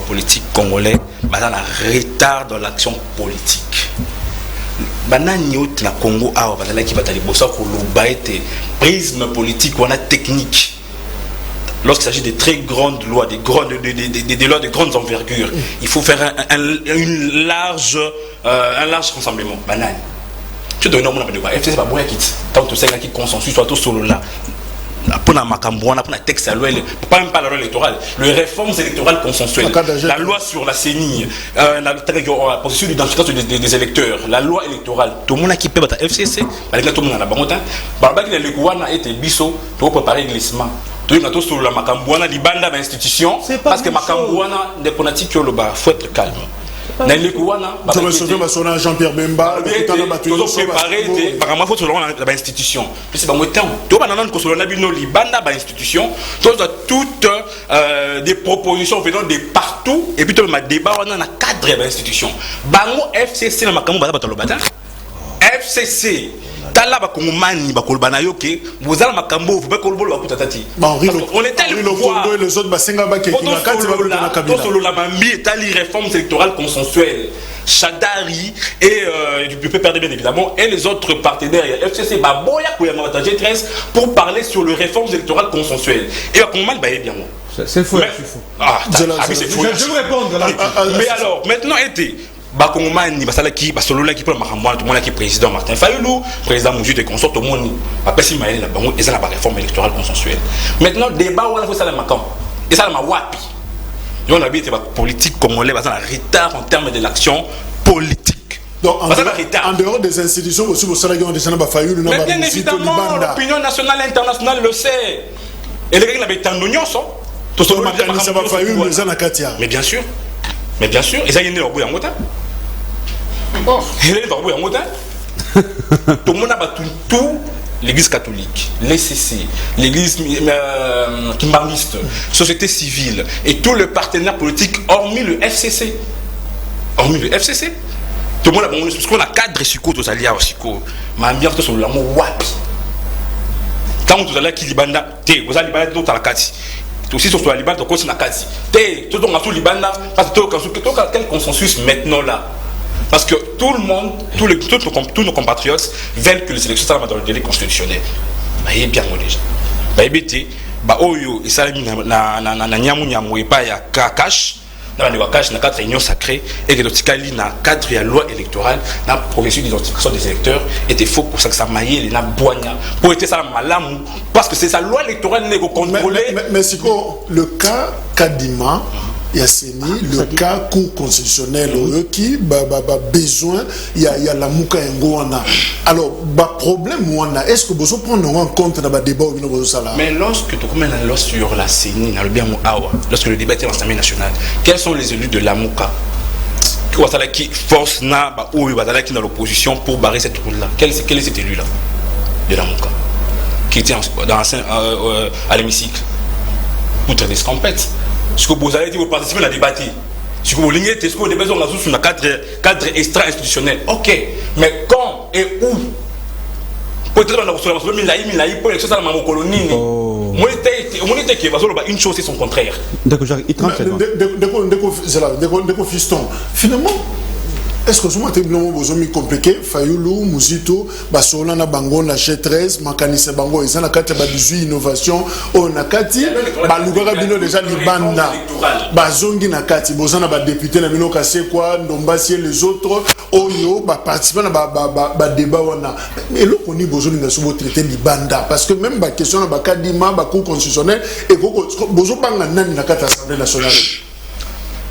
politique congolais, dans la retard dans l'action politique. Banani au Congo a qui va aller bosser pour le prisme politique ou la technique. Lorsqu'il s'agit de très grandes lois, des lois de grandes envergures, il faut faire un large rassemblement. Banani. Tu dois nommer le FCC va boire quitte. Tant que tu sais qu'il consensus soit tout solo là. Pour la Macambouana, pour la texte à loi, pas même pas la loi électorale, les réformes électorales consensuelles, la loi sur la CENI, la position d'identification des électeurs, la loi électorale, tout le monde qui peut battre FCC, avec tout le monde à la banque, Barbac le Kouana était bisso pour préparer le glissement. tu as tout sur la Macambouana, Libanda, l'institution, parce que Macambouana, des politiques, il faut être calme. Tu vas sauver ma Jean-Pierre Bemba, tu dois préparer, par exemple, il faut se l'institution. C'est pas mon temps. Tu vas nous construire Libanda, l'institution, tu as toutes des propositions venant de partout, et puis tu as un débat dans le cadre de l'institution. Bango FCC, FCC. Tala bakongomani bakolbana yoke bozala makambo vous bakolobo bakutatati on est allé voir les autres basenga bakeki na kati bakona kabila solo la mambi etali réforme électorale consensuelle Chadari et du PPRD bien évidemment et les autres partenaires FCC baboya ko ya G13 pour parler sur les réformes électorales consensuelles et bakongomani ba bien c'est faux c'est faux je vais répondre là mais alors maintenant était Bakongomani basalaki basolola ki pour makamwana tout le monde qui président Martin Fayulu président Moujite et consort tout le monde pas si maïle na bango et ça la réforme électorale consensuelle maintenant débat on a fait ça la makam et ça la wapi on a été politique congolais basant la retard en termes de l'action politique donc en dehors des institutions aussi vous savez qu'on déjà na Fayulu na bien évidemment l'opinion nationale et internationale le sait et les gars la betandonyoso tout ce monde ça va Fayulu les na katia mais bien sûr et ça y est né au bout ngota bon il est au bout ngota tout le monde a battu tout l'église catholique l'ECC l'église kimbaniste société civile et tous les partenaires politiques hormis le FCC tout le monde a bon parce qu'on a cadre siko to salia siko ma ambiance sur le mot wapi quand vous allez qui libanda te vous allez libanda tout à la kati aussi sur la Libanda donc c'est na kati te tout dans tout Libanda parce que quel consensus maintenant là parce que tout le monde tous nos compatriotes veulent que les élections soient dans le délai constitutionnel bah il est bien déjà bah ebete bah oyo et ça na nyamu et pas ya cash dans les wakash na quatre réunions sacrées et que l'otikali na cadre ya loi électorale na processus d'identification des électeurs était faux pour ça que ça maillé na boigna pour être ça malamu parce que c'est sa loi électorale n'est contrôlée mais c'est quoi le cas Kadima Yasseni le cas cour constitutionnel qui besoin il y a la muka ngwana alors problème wana est-ce que vous prenez en compte dans le débat au sala mais lorsque tu commences la loi sur la CENI dans le bien awa lorsque le débat est en l'Assemblée nationale quels sont les élus de la muka qui force na ou qui dans l'opposition pour barrer cette route là quel est cet élu là de la muka qui était à l'hémicycle outre des scampettes ce que vous allez dire vous participez à la débat ce que vous lignez est ce que vous devez sur un cadre extra-institutionnel ok mais quand et où peut-être on a reçu la milai pour l'élection de la colonie moi était qui va sur une chose c'est son contraire d'accord il 30 secondes fiston finalement est-ce que vous avez besoin de compliqué Fayulu, Mouzito, Basola na bango na G13, Makanise bango ils na kati ba 18 innovation on na kati ba lugara bino déjà libanda bazongi na kati bozana ba député na bino kase quoi ndombasi les autres oyo ba participer na ba débat wana mais le koni bozoni na sobo traiter libanda parce que même ba question na ba kadima ba cour constitutionnel et bozo banga nani na kati assemblée nationale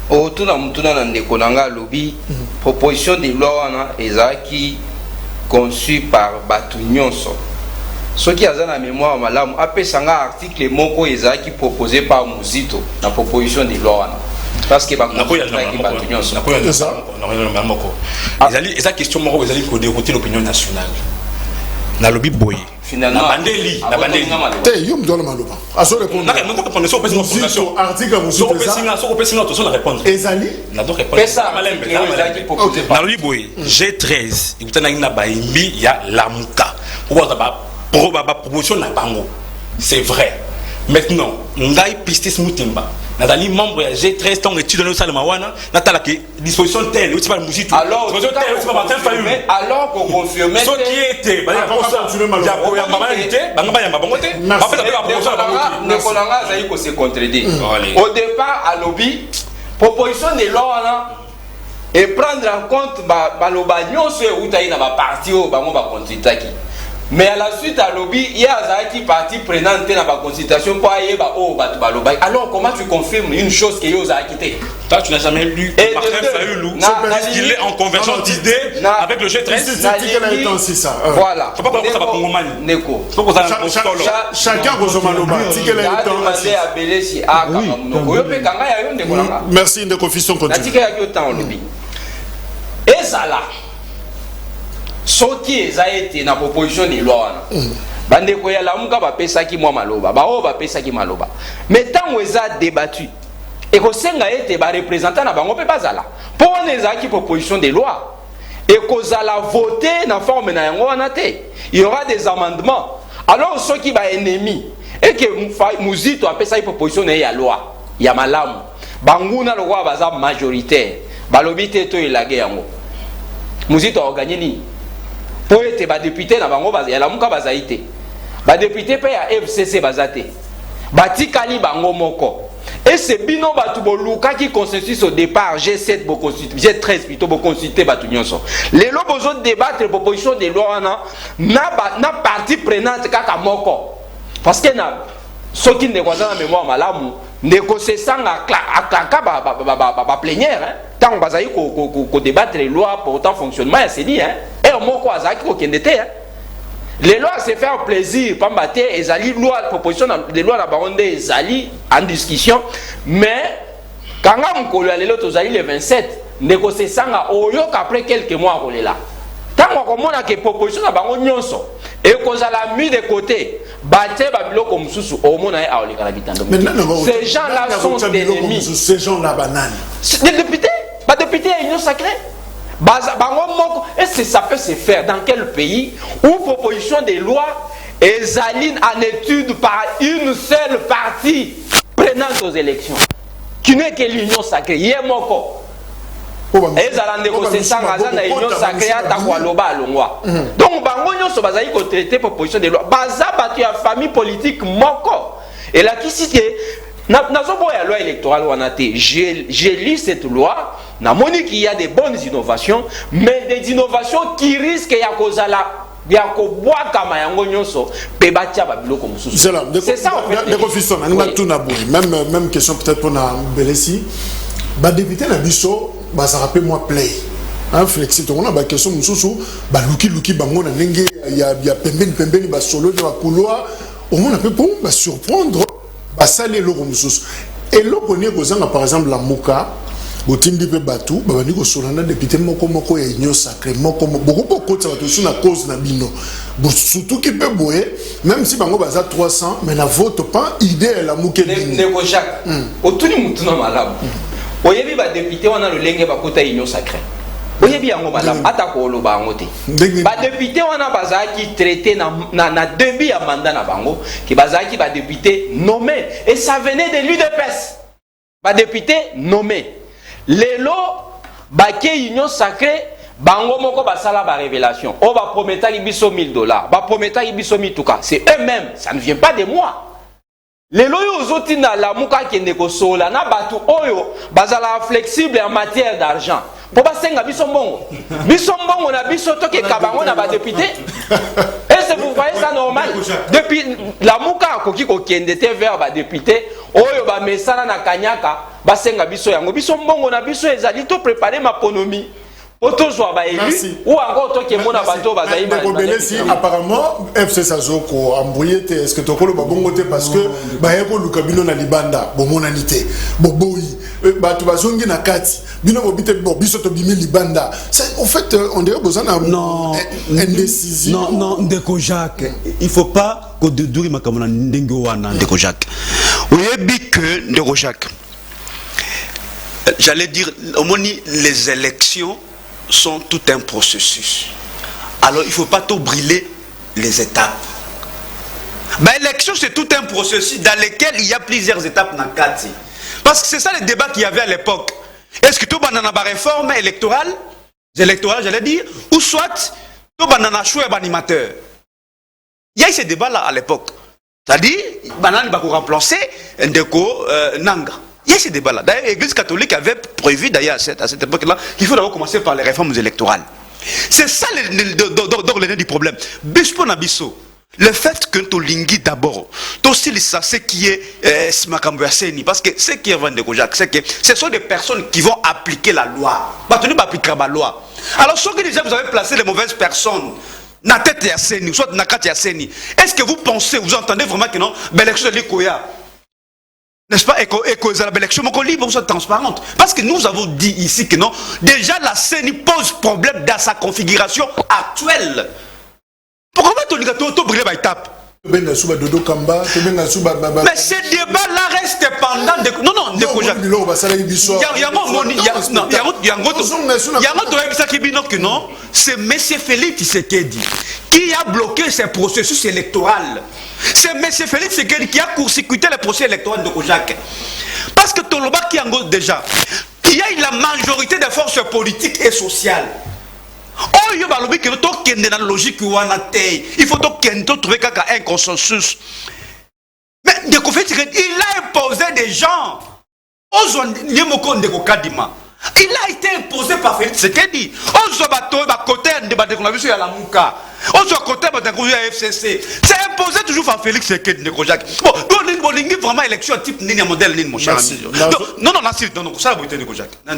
autour de mutuna na ndeko nanga lobby proposition de loi wana ezaki conçue par batu nyonso soki aza na mémoire malamu apesanga article moko ezaki proposé par Mouzito na proposition de loi wana parce que batu nyonso eza question moko ezali ko dérouter l'opinion nationale na lobby boye finalement na bandeli te yom dola maloba aso répondre non pas répondre sur opposition article Mouzito sur la répondre ezali na donc répondre na lobby boye G13 ikutana na baimbi ya lamuka pour ba promotion na bango c'est vrai maintenant ngai pistis mutimba Nathalie membre ya G13 tant étude dans le salle mawana natala que disposition telle ou tu pas Mouzito alors Martin Fayulu alors qu'on confirme ce qui était ya mamanité bangaba ya mabongote en fait la proposition la bangote ne konanga zayi ko se contredire au départ à lobby proposition de loi là et prendre en compte ba loba nyonso e utayi na ba parti o bango ba kontitaki mais à la suite à lobby il y a qui partie prenante dans la consultation pour aller alors comment tu confirmes une chose que Yosa a quitté? Toi, tu n'as jamais lu Martin Fayoulou. Il est en convergence d'idées avec le G13. Voilà. Je ne sais pas comment ça va pour Romani. Neko. Chacun rejoint Maloba. Merci de confusion continue. Et ça là, ce qui a été dans la proposition de loi, bande ko ya lamuka ba pesa ki mwa maloba, ba o ba pesa ki maloba. Mais tant que ça débattu, et que senga été ba représentant na bango pe bazala. Pour les acquis proposition de loi, et que ça la voter dans forme na yango wana te, il y aura des amendements. Alors ceux qui ba ennemi et que muzito a pesa proposition na ya loi, ya malamu. Banguna le roi baza majoritaire, balobi te to ilage yango. Muzito a gagné ni. Pour être ba député na bango baza ya lamuka baza ite. Ba député pe ya FCC bazate. Batikali bango moko. Et c'est bino batu boluka qui consensus au départ G7 bo consulter, G13 plutôt bo consulter batu nyonso. Les lo besoin débattre proposition de loi na partie prenante kaka moko. Parce que na ceux qui ne voient pas mémoire malamu négocier ça à plénière hein. Tant bazaï ko débattre les lois pour autant fonctionnement c'est dit hein. Et moko azaki ko kendete hein. Les lois se faire plaisir, pas mater, ezali loi proposition de loi la baronde ezali en discussion, mais quand on kolo ya lelo tozali le 27, négocier ça oyo qu'après quelques mois on est là. Tant on mona que proposition la baronde nyonso et qu'on a la mis de côté, batte babilo comme susu au mona ya oli kala bitando. Ces gens là sont des ennemis. Ces gens là banane. Les députés, ba député union sacrée. Est-ce que ça peut se faire dans quel pays où proposition de loi est en étude par une seule partie prenante aux élections qui n'est que l'union sacrée? Il y a moko. Et ça a négocié ça dans l'union sacrée à Takwaloba Longwa. Donc bango nyonso bazali ko traiter proposition de loi. Baza batu ya famille politique moko. Et là qui cite Nazobo ya loi électorale wanate, j'ai lu cette loi, na moni qu'il y a des bonnes innovations, mais des innovations qui risquent ya kozala ya ko boa kama yango nyonso pe batia babilo comme sous. C'est ça en fait. Les refusons, on a tout na boui. Même question peut-être pour na Belesi. Ba député na biso, ba ça rappelle moi play. Hein flexible, on a ba question mususu, ba luki bango na ndenge ya pembeni ba solo de ba couloir, au moins un peu pour ba surprendre. Basale loko mususu et loko ne kozanga par exemple la moka botindi pe batu babani ko solana député moko ya union sacrée moko beaucoup kotsa bato sur la cause na bino surtout qui peut boyer même si bango baza 300 mais na vote pas idée la moke ne ko Jacques otuni mutuna malamu oyebi ba député wana lo lenge bakota union sacrée oyebi yango malamu ata ko lo bango te ba député wana bazaki traité na début ya mandat na bango ki bazaki ba député nommé et ça venait de l'UDPS ba député nommé lelo ba ke union sacrée bango moko basala ba révélation o ba prometaki biso $1000 ba prometaki biso mituka c'est eux-mêmes ça ne vient pas de moi. Les loyaux ozoti na la muka kende ko sola na batu oyo bazala flexible en matière d'argent. Pour basenga biso mbongo na biso to ke kabango na ba député. Est-ce que vous voyez ça normal? Depuis la muka koki ko kende te vers ba député oyo ba mesana na kanyaka basenga biso yango biso mbongo na biso ezali to préparer ma économie. Autour ba élu ou encore to ke mona bato bazali ba. Apparemment FC Sazoko embrouillé est-ce que tokolo ba bongo te parce que ba yeko lukabino na libanda bo monanité boboyi bato bazongi na kati bino bobite bo biso to bimi libanda en fait on dirait besoin d'une indécision. Non Ndeko Jacques il faut pas que de duri makamona ndengo wana Ndeko Jacques oyebi que Ndeko Jacques j'allais dire au moins les élections sont tout un processus. Alors il ne faut pas tout brûler les étapes. L'élection c'est tout un processus dans lequel il y a plusieurs étapes dans Kati. Parce que c'est ça le débat qu'il y avait à l'époque. Est-ce que tout le monde a une réforme électorale j'allais dire, ou soit tout le monde a choisi un animateur. Il y a eu ce débat là à l'époque. C'est-à-dire, il va remplacer Ndeko Nanga. Il y a ce débat-là. D'ailleurs, l'Église catholique avait prévu, d'ailleurs, à cette époque-là, qu'il faut d'abord commencer par les réformes électorales. C'est ça le nez du problème. Bispo Nabiso. Le fait que tu lingui d'abord, aussi ça, ce qui est Smakamboyaseni, parce que ce qui est Van de Kojak, c'est que ce sont des personnes qui vont appliquer la loi. Tu ne vas appliquer la loi. Alors, soit que déjà vous avez placé les mauvaises personnes, na tête Yasseni, soit na kati Yasseni, est-ce que vous pensez, vous entendez vraiment que non, l'élection de l'Ikoya, n'est-ce pas, et que l'élection libre soit transparente? Parce que nous avons dit ici que non, déjà la CENI pose problème dans sa configuration actuelle. Pourquoi tu dis que tu as brûlé la étape? Mais ce débat-là reste pendant... Non, non, c'est M. Félix Tshisekedi qui a bloqué ce processus électoral. C'est M. Félix Tshisekedi qui a court-circuité le processus électoral de Kojak. Parce que Toloba qui en déjà, il y a la majorité des forces politiques et sociales. Oh, il y a la logique, il faut trouver un consensus. Mais il a imposé des gens. Il a été imposé par Félix Tshisekedi. C'est imposé toujours par Félix Tshisekedi. Bon, vraiment élection type modèle, mon cher ami. Non, ça a été de Kojak. Il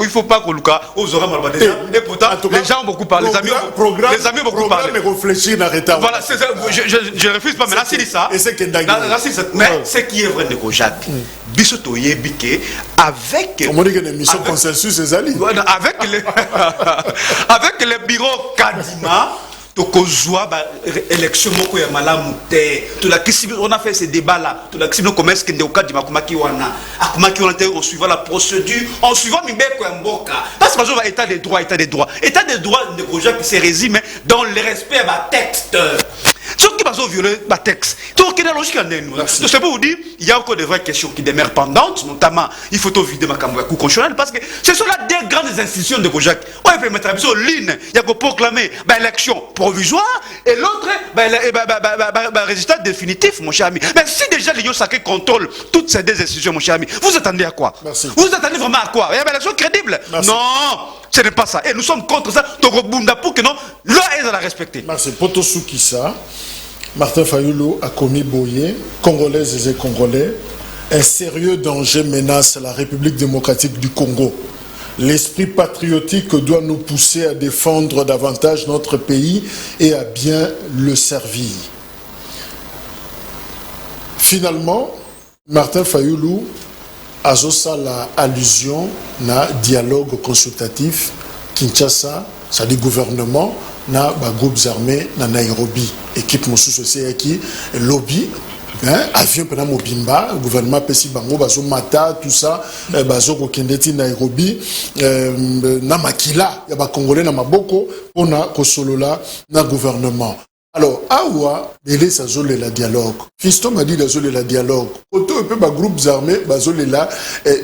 ne faut pas que Luka aux oreilles. Et pourtant, les gens ont beaucoup parlé. Les amis ont beaucoup parlé. Voilà, je refuse pas. Mais là, c'est ça. Mais ce qui est vrai de Kojak, Bissoto Yebike, avec. On dit que l'émission consensus est allée. Avec le bureau Kadima, élection on a fait ce débat là en suivant la procédure, en suivant parce que va état des droits de se résume dans le respect de texte. Ceux qui vont violer le texte. Donc, c'est pour vous dire, il y a encore des vraies questions qui demeurent pendantes, notamment, il faut vider ma caméra constitutionnelle parce que ce sont là des grandes institutions de Kojak. On peut mettre en ligne, il y a pour proclamer l'élection provisoire et l'autre, résultat définitif, mon cher ami. Mais si déjà les sacrés contrôlent toutes ces deux institutions, mon cher ami, vous attendez à quoi? Merci. Vous attendez vraiment à quoi? Il y a une élection crédible? Merci. Non, ce n'est pas ça. Et nous sommes contre ça. Pour que non, l'eau est à la respecter. Merci. Potosukisa. Martin Fayoulou a commis Boye, Congolaises et Congolais. Un sérieux danger menace la République démocratique du Congo. L'esprit patriotique doit nous pousser à défendre davantage notre pays et à bien le servir. Finalement, Martin Fayoulou a la allusion na dialogue consultatif Kinshasa, c'est-à-dire gouvernement, na groupes armés na Nairobi, équipe Moussous qui lobby, avion pendant Mobimba, gouvernement Pessi Bango, Bazo Mata, tout ça, Bazo Kokendeti Nairobi, na Makila, y a Congolais na Maboko, on a Kosolola na gouvernement. Alors, awa, belé sa zole la dialogue. Fiston m'a dit la zole la dialogue. Auto peu ba groupes armés, ba zole la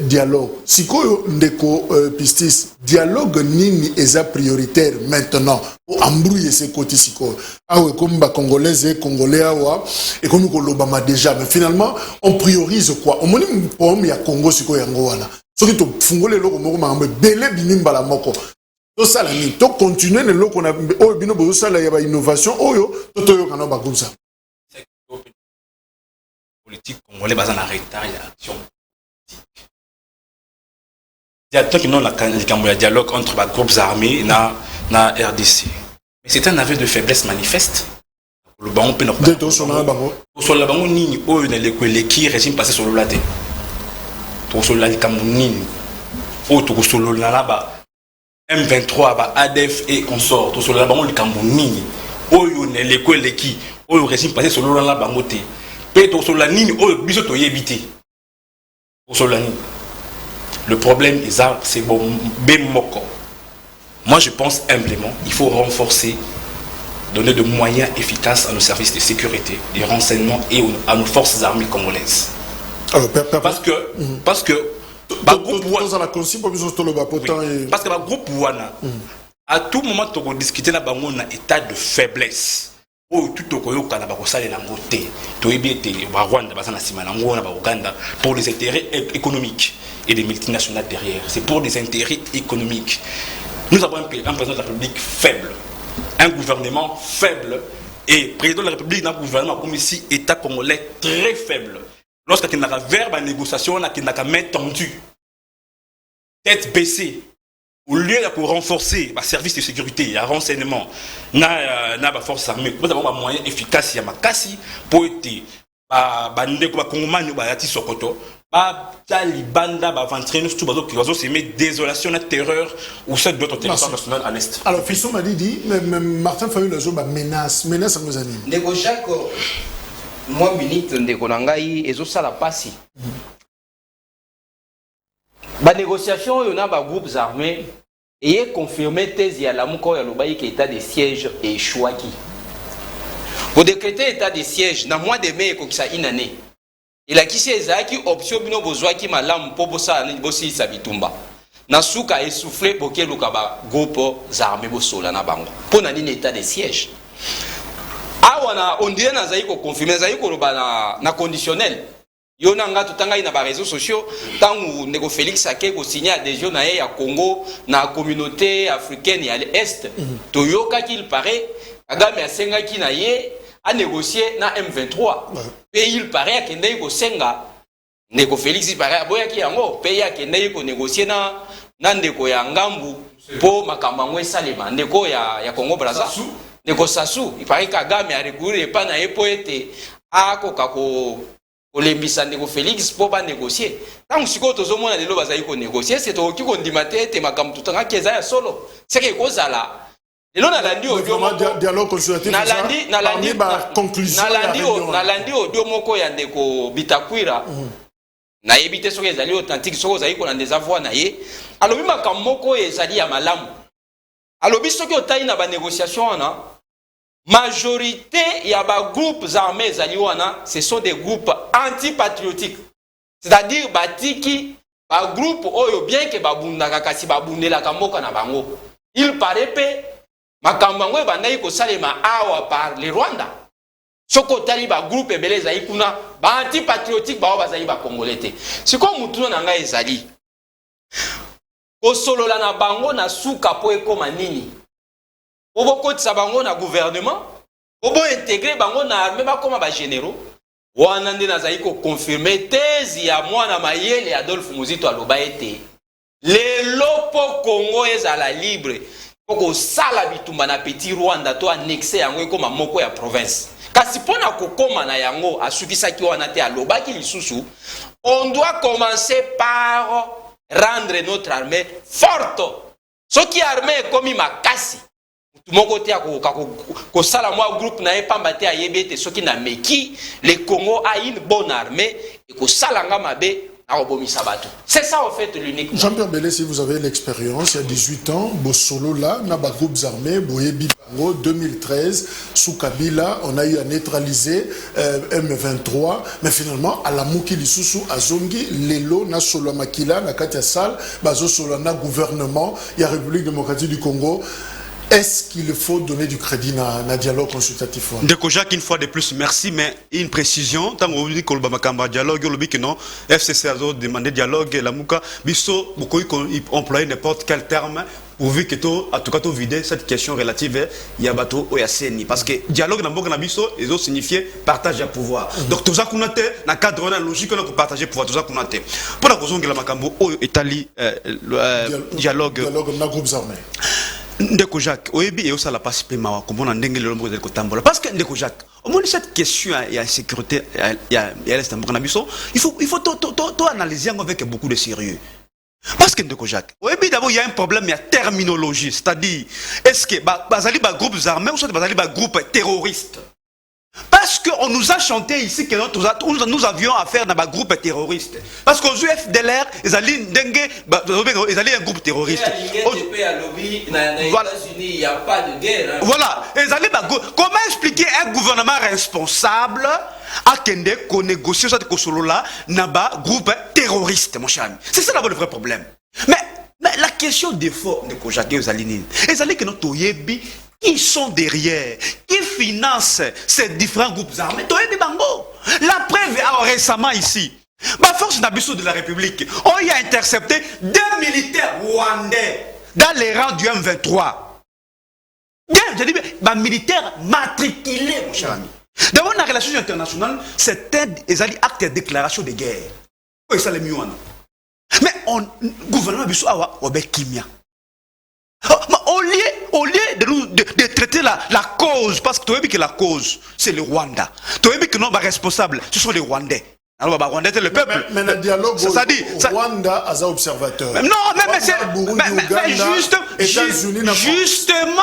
dialogue. Siko ndeko pistis dialogue nini eza prioritaire maintenant pour embrouiller ces côtés siko. Awa comme ba congolais et congolais awa et comme ko lobama déjà mais finalement on priorise quoi? On moni pomme ya Congo siko yango wana. Soki to fungole loko moko ma belé binimba la moko. Tout ça, tout continuer le lot qu'on a innovation, politique congolais basé en retard, il y a action politique. Il y a qui n'ont le dialogue entre les groupes armés et la RDC. Mais c'est un aveu de faiblesse manifeste. Le banc peut pas. Sur le banc, ni qui régime passé sur le laté. Sur le Cameroun, ou sur le là-bas. M23, ADF et consorts, tout sur la banque du Cameroun, Oyo ne l'école qui, Oyo régime passé sur le la bangote, Péto sur la ligne, Oyo bisoto yébité. Sur la ligne. Le problème, c'est bon, Bemoko. Moi, je pense humblement, il faut renforcer, donner de moyens efficaces à nos services de sécurité, des renseignements et à nos forces armées congolaises. Alors, parce que parce que le groupe Wana, à tout moment, tu peux discuter dans un état de faiblesse. Pour les intérêts économiques et des multinationales derrière. C'est pour des intérêts économiques. Nous avons un président de la République faible, un gouvernement faible, et président de la République dans un gouvernement comme ici, État congolais très faible. Lorsqu'il y a un verbe à négociation, il y a une main tendue, tête baissée. Au lieu de renforcer les services de sécurité, les renseignements, les forces armées, nous avons un moyen efficace pour être désolation, terreur ou cette d'autres territoires nationaux à l'Est. Alors, Fisson m'a dit, Martin Fayou l'a dit, menace à nos amis. Ndeko Jacques, moi, minute, ndeko nangai, ezo sala pasi. La négociation, il y a des groupes armés et confirmé thèse ya la mouko ya lobayi que état de siège et échouaki. Pour décréter état de siège, dans le mois de mai, il y a une année. Il a qui option bino besoin qui malam popo sa ni bosi sabitumba. Na suka essoufflé pour que le groupe armé bosola na bango. Pour na ni état de siège. Ah on dirait na zaiko confirmer zaiko loba na conditionnel. Yonanga tutanga ina ba réseaux sociaux tangu Nego Félix Akeko signé adhésion na ya Congo na communauté africaine ya l'Est. Toyoka qu'il paraît Kagame asenga ki na ye a négocier na M23. Et il paraît que Nego senga Nego Félix il paraît boya ki yango pays ya kende ko négocier na ndeko ya ngambu po makamangwe salema ndeko ya Congo Brazza. Nego Sassou il paraît Kagame a recourir pas na epo ete ako kako olembisa Nego Félix pour pas négocier. Tant que tozomona lelo bazali ko négocier, c'est to ki ko ndimate te makam tutanga keza ya solo. C'est que kozala. Lelo na landi audio dialogue consultatif. Na landi audio moko ya Ndeko Bitakwira. Na yebite soki ezali authentique soki ozali ko na des avoirs na ye. Alobi makam moko ezali ya malamu. Alobi soki otayi na ba négociation wana majorité il y a des groupes armés ce sont des groupes antipatriotiques. C'est-à-dire batiki ba groupe oyo bien que babundaka kasi babundela kamoka na bango. Il paraît pe makambango bandai ko salema awa par le Rwanda. Soko tali ba groupe ebele ezali kuna ba antipatriotique ba bazali ba congolais te. Siko mutuno na ngai ezali. Ko solola na bango na suka po ekoma nini? Obo kotisa bango na gouvernement, obo intégrer bango na armée ba koma ba généraux. Wana nde nazali ko confirmer thèse ya mwana mayele Adolphe Muzito aloba ete lelo po Congo ezala libre poko sala bitumba na petit Rwanda to annexer yango ekoma moko ya province. Kasi pona kokoma na yango asukisaki wana te alobaki lisusu, on doit commencer par rendre notre armée forte. Soki armée komi makasi mon côté ko sala moi groupe na epambate ayebete soki na meki le Congo a une bonne armée et ko salanga mabe na obomisa bato. C'est ça en fait l'unique. Jean-Pierre Belé, si vous avez l'expérience, il y a 18 ans, Bosolo là, na ba groupes armés, Boyebi Bango 2013 sous Kabila, on a eu à neutraliser M23, mais finalement à la Muki Lisusu Azongi Lelo na solo makila na Katia Sal, bazo solo na gouvernement, il y a République démocratique du Congo. Est-ce qu'il faut donner du crédit à un dialogue consultatif? Ndeko Jacques, une fois de plus, merci, mais une précision. Tant qu'on dit que le dialogue, on dit que non, FCC a demandé dialogue, la Mouka, Bisso, beaucoup employer n'importe quel terme, pourvu que en tout cas, tu vider cette question relative à Yabato ou Yasseni. Parce que dialogue dans Boka Nabiso, ils ont signifié partage de pouvoir. Donc, tout ça qu'on a dans le cadre de la logique, on a partagé pouvoir, tout ça qu'on a. Pour la raison que la Makambo, Italie, dialogue. Dialogue dans les groupes armés. Ndeko Jacques, oyebi et aussi la passe paiement comme on a ndengé le nombre de kotambola parce que Ndeko Jacques, au moins cette question il y a sécurité il y a l'instant il faut tout analyser avec beaucoup de sérieux. Parce que Ndeko Jacques, oyebi d'abord il y a un problème il y a terminologie, c'est-à-dire est-ce que bazali ba groupes armés ou soit bazali ba groupes terroristes? Parce qu'on nous a chanté ici que nous avions affaire dans un groupe terroriste. Parce qu'aux FDLR, ils allaient un groupe terroriste. Voilà. Il n'y a pas de guerre. Voilà. Comment expliquer un gouvernement responsable à Kende qu'on négocie ça de Solola dans un groupe terroriste, mon cher ami? C'est ça d'abord le vrai problème. Mais la question des forts de Kojake aux Alinines, ils allaient que notre Yebi, qui sont derrière, qui financent ces différents groupes armés. La preuve récemment ici, la force d'Abisso de la République, on y a intercepté 2 militaires rwandais dans les rangs du M23. Bien, j'ai dit, bah, militaire matriculé, mon cher ami. D'abord, la relation internationale, c'est un acte de déclaration de guerre. Oui, ça, les mieux. Mais le gouvernement de Awa, Kimia. Au lieu de traiter la cause, parce que tu as vu que la cause, c'est le Rwanda. Tu as vu que non, responsable, ce sont les Rwandais. Alors, Rwanda, c'est le peuple. Mais le dialogue, ça dit, Rwanda a un observateur. Non, mais c'est. Justement,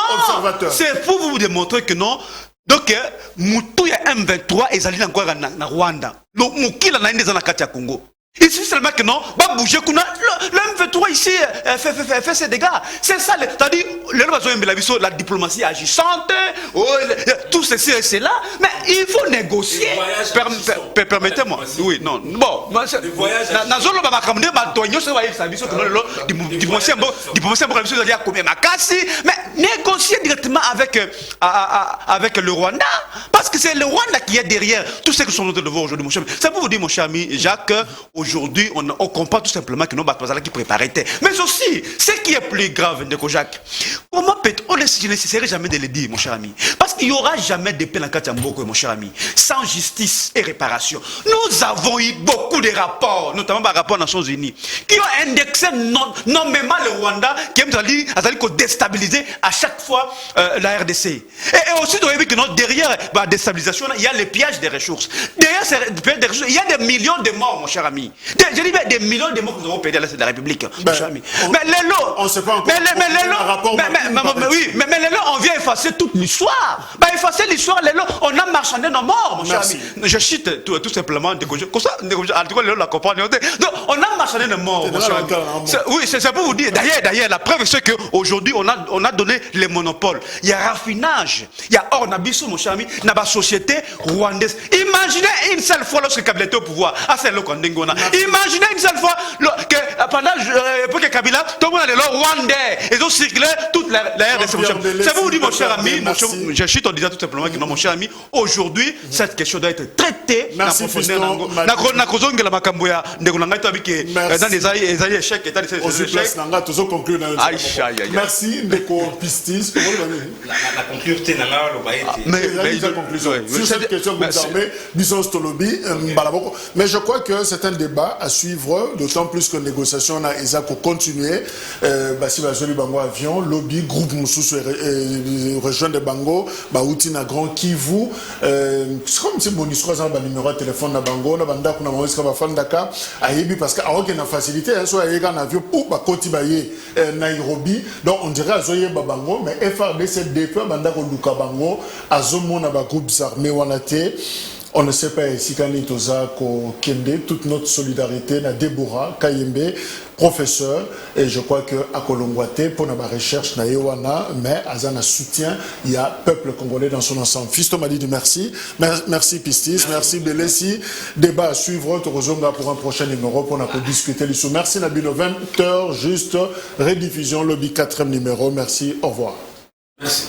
c'est pour vous démontrer que non. Donc, Moutou y a M23 et Zalina encore na Rwanda. Donc, Moukila n'a pas dans la Congo. Il suffit seulement que non, va bouger, le M23 ici fait ses dégâts. C'est ça, c'est-à-dire, la diplomatie agissante, tout ceci et cela, mais il faut négocier. Permettez-moi. Oui, non. Bon, mais négocier directement avec le Rwanda, parce que c'est le Rwanda qui est derrière tout ce que sont notre devoir aujourd'hui, mon cher ami. Ça pour vous dire, mon cher ami Jacques, aujourd'hui, on comprend tout simplement que nos bâtiments qui préparaient. Mais aussi, ce qui est plus grave, Ndeko Jacques, comment peut-on ne nécessaire jamais de le dire, mon cher ami? Parce qu'il n'y aura jamais de paix dans Katiamboko, mon cher ami, sans justice et réparation. Nous avons eu beaucoup de rapports, notamment par rapport aux Nations Unies, qui ont indexé nommément le Rwanda, qui a déstabilisé à chaque fois la RDC. Et aussi, vous avez vu que derrière la déstabilisation, il y a le pillage des ressources. Derrière ces pillages des ressources, il y a des millions de morts, mon cher ami. Je dis des millions de morts que nous avons payés à l'Est de la République. Mon cher ami. Mais les lots, on ne sait pas encore. Mais les lots, on vient effacer toute l'histoire. Effacer l'histoire, les lots, on a marchandé nos morts, mon cher ami. Je cite tout simplement, comme ça, en tout cas, les lots la comprennent. Donc, on a marchandé nos morts, mon cher ami. Oui, c'est pour vous dire. D'ailleurs, la preuve, c'est qu'aujourd'hui, on a donné les monopoles. Il y a raffinage, il y a Ornabiso, mon cher ami, dans la société rwandaise. Imaginez une seule fois lorsque Kabila était au pouvoir. C'est le Kondengona. Imaginez une seule fois que pendant que Kabila, tout le monde a des lois rwandais. Ils ont circulé toute la RDC. C'est pour vous dire, mon cher ami, je chute en disant tout simplement que non, mon cher ami, aujourd'hui, cette question doit être traitée. Merci, Fiston. Merci, Ndeko Pistis. La conclusion, sur cette question, mais je crois que c'est un débat à suivre, d'autant plus que négociation na ESA pour continuer. Si Bazoli Bango avion, lobby, groupe Moussous région de Bango, Baouti na Grand Kivu. C'est comme si mon histoire dans le numéro de téléphone na Bango, na Banda kuna Moïse Fandaka, Ayebi parce qu'à aucune facilité, soit Ayega na avion pour Bakoti Baye Nairobi. Donc on dirait à Zoye Babango, mais FRDC depuis Banda Luka Bango, à Zomo na ba groupes armés wanate. On ne sait pas ici quand il Kende, toute notre solidarité na Deborah Kayembe, professeur, et je crois que à Kolongwate pour la recherche na Ewana, mais Azana soutien, il y a peuple congolais dans son ensemble. Fisto m'a dit merci, merci Pistis, merci Belesi, débat à suivre, Torozonga pour un prochain numéro pour discuter les sous. Merci Nabino, 20h juste rediffusion lobby 4e numéro. Merci, au revoir. Merci.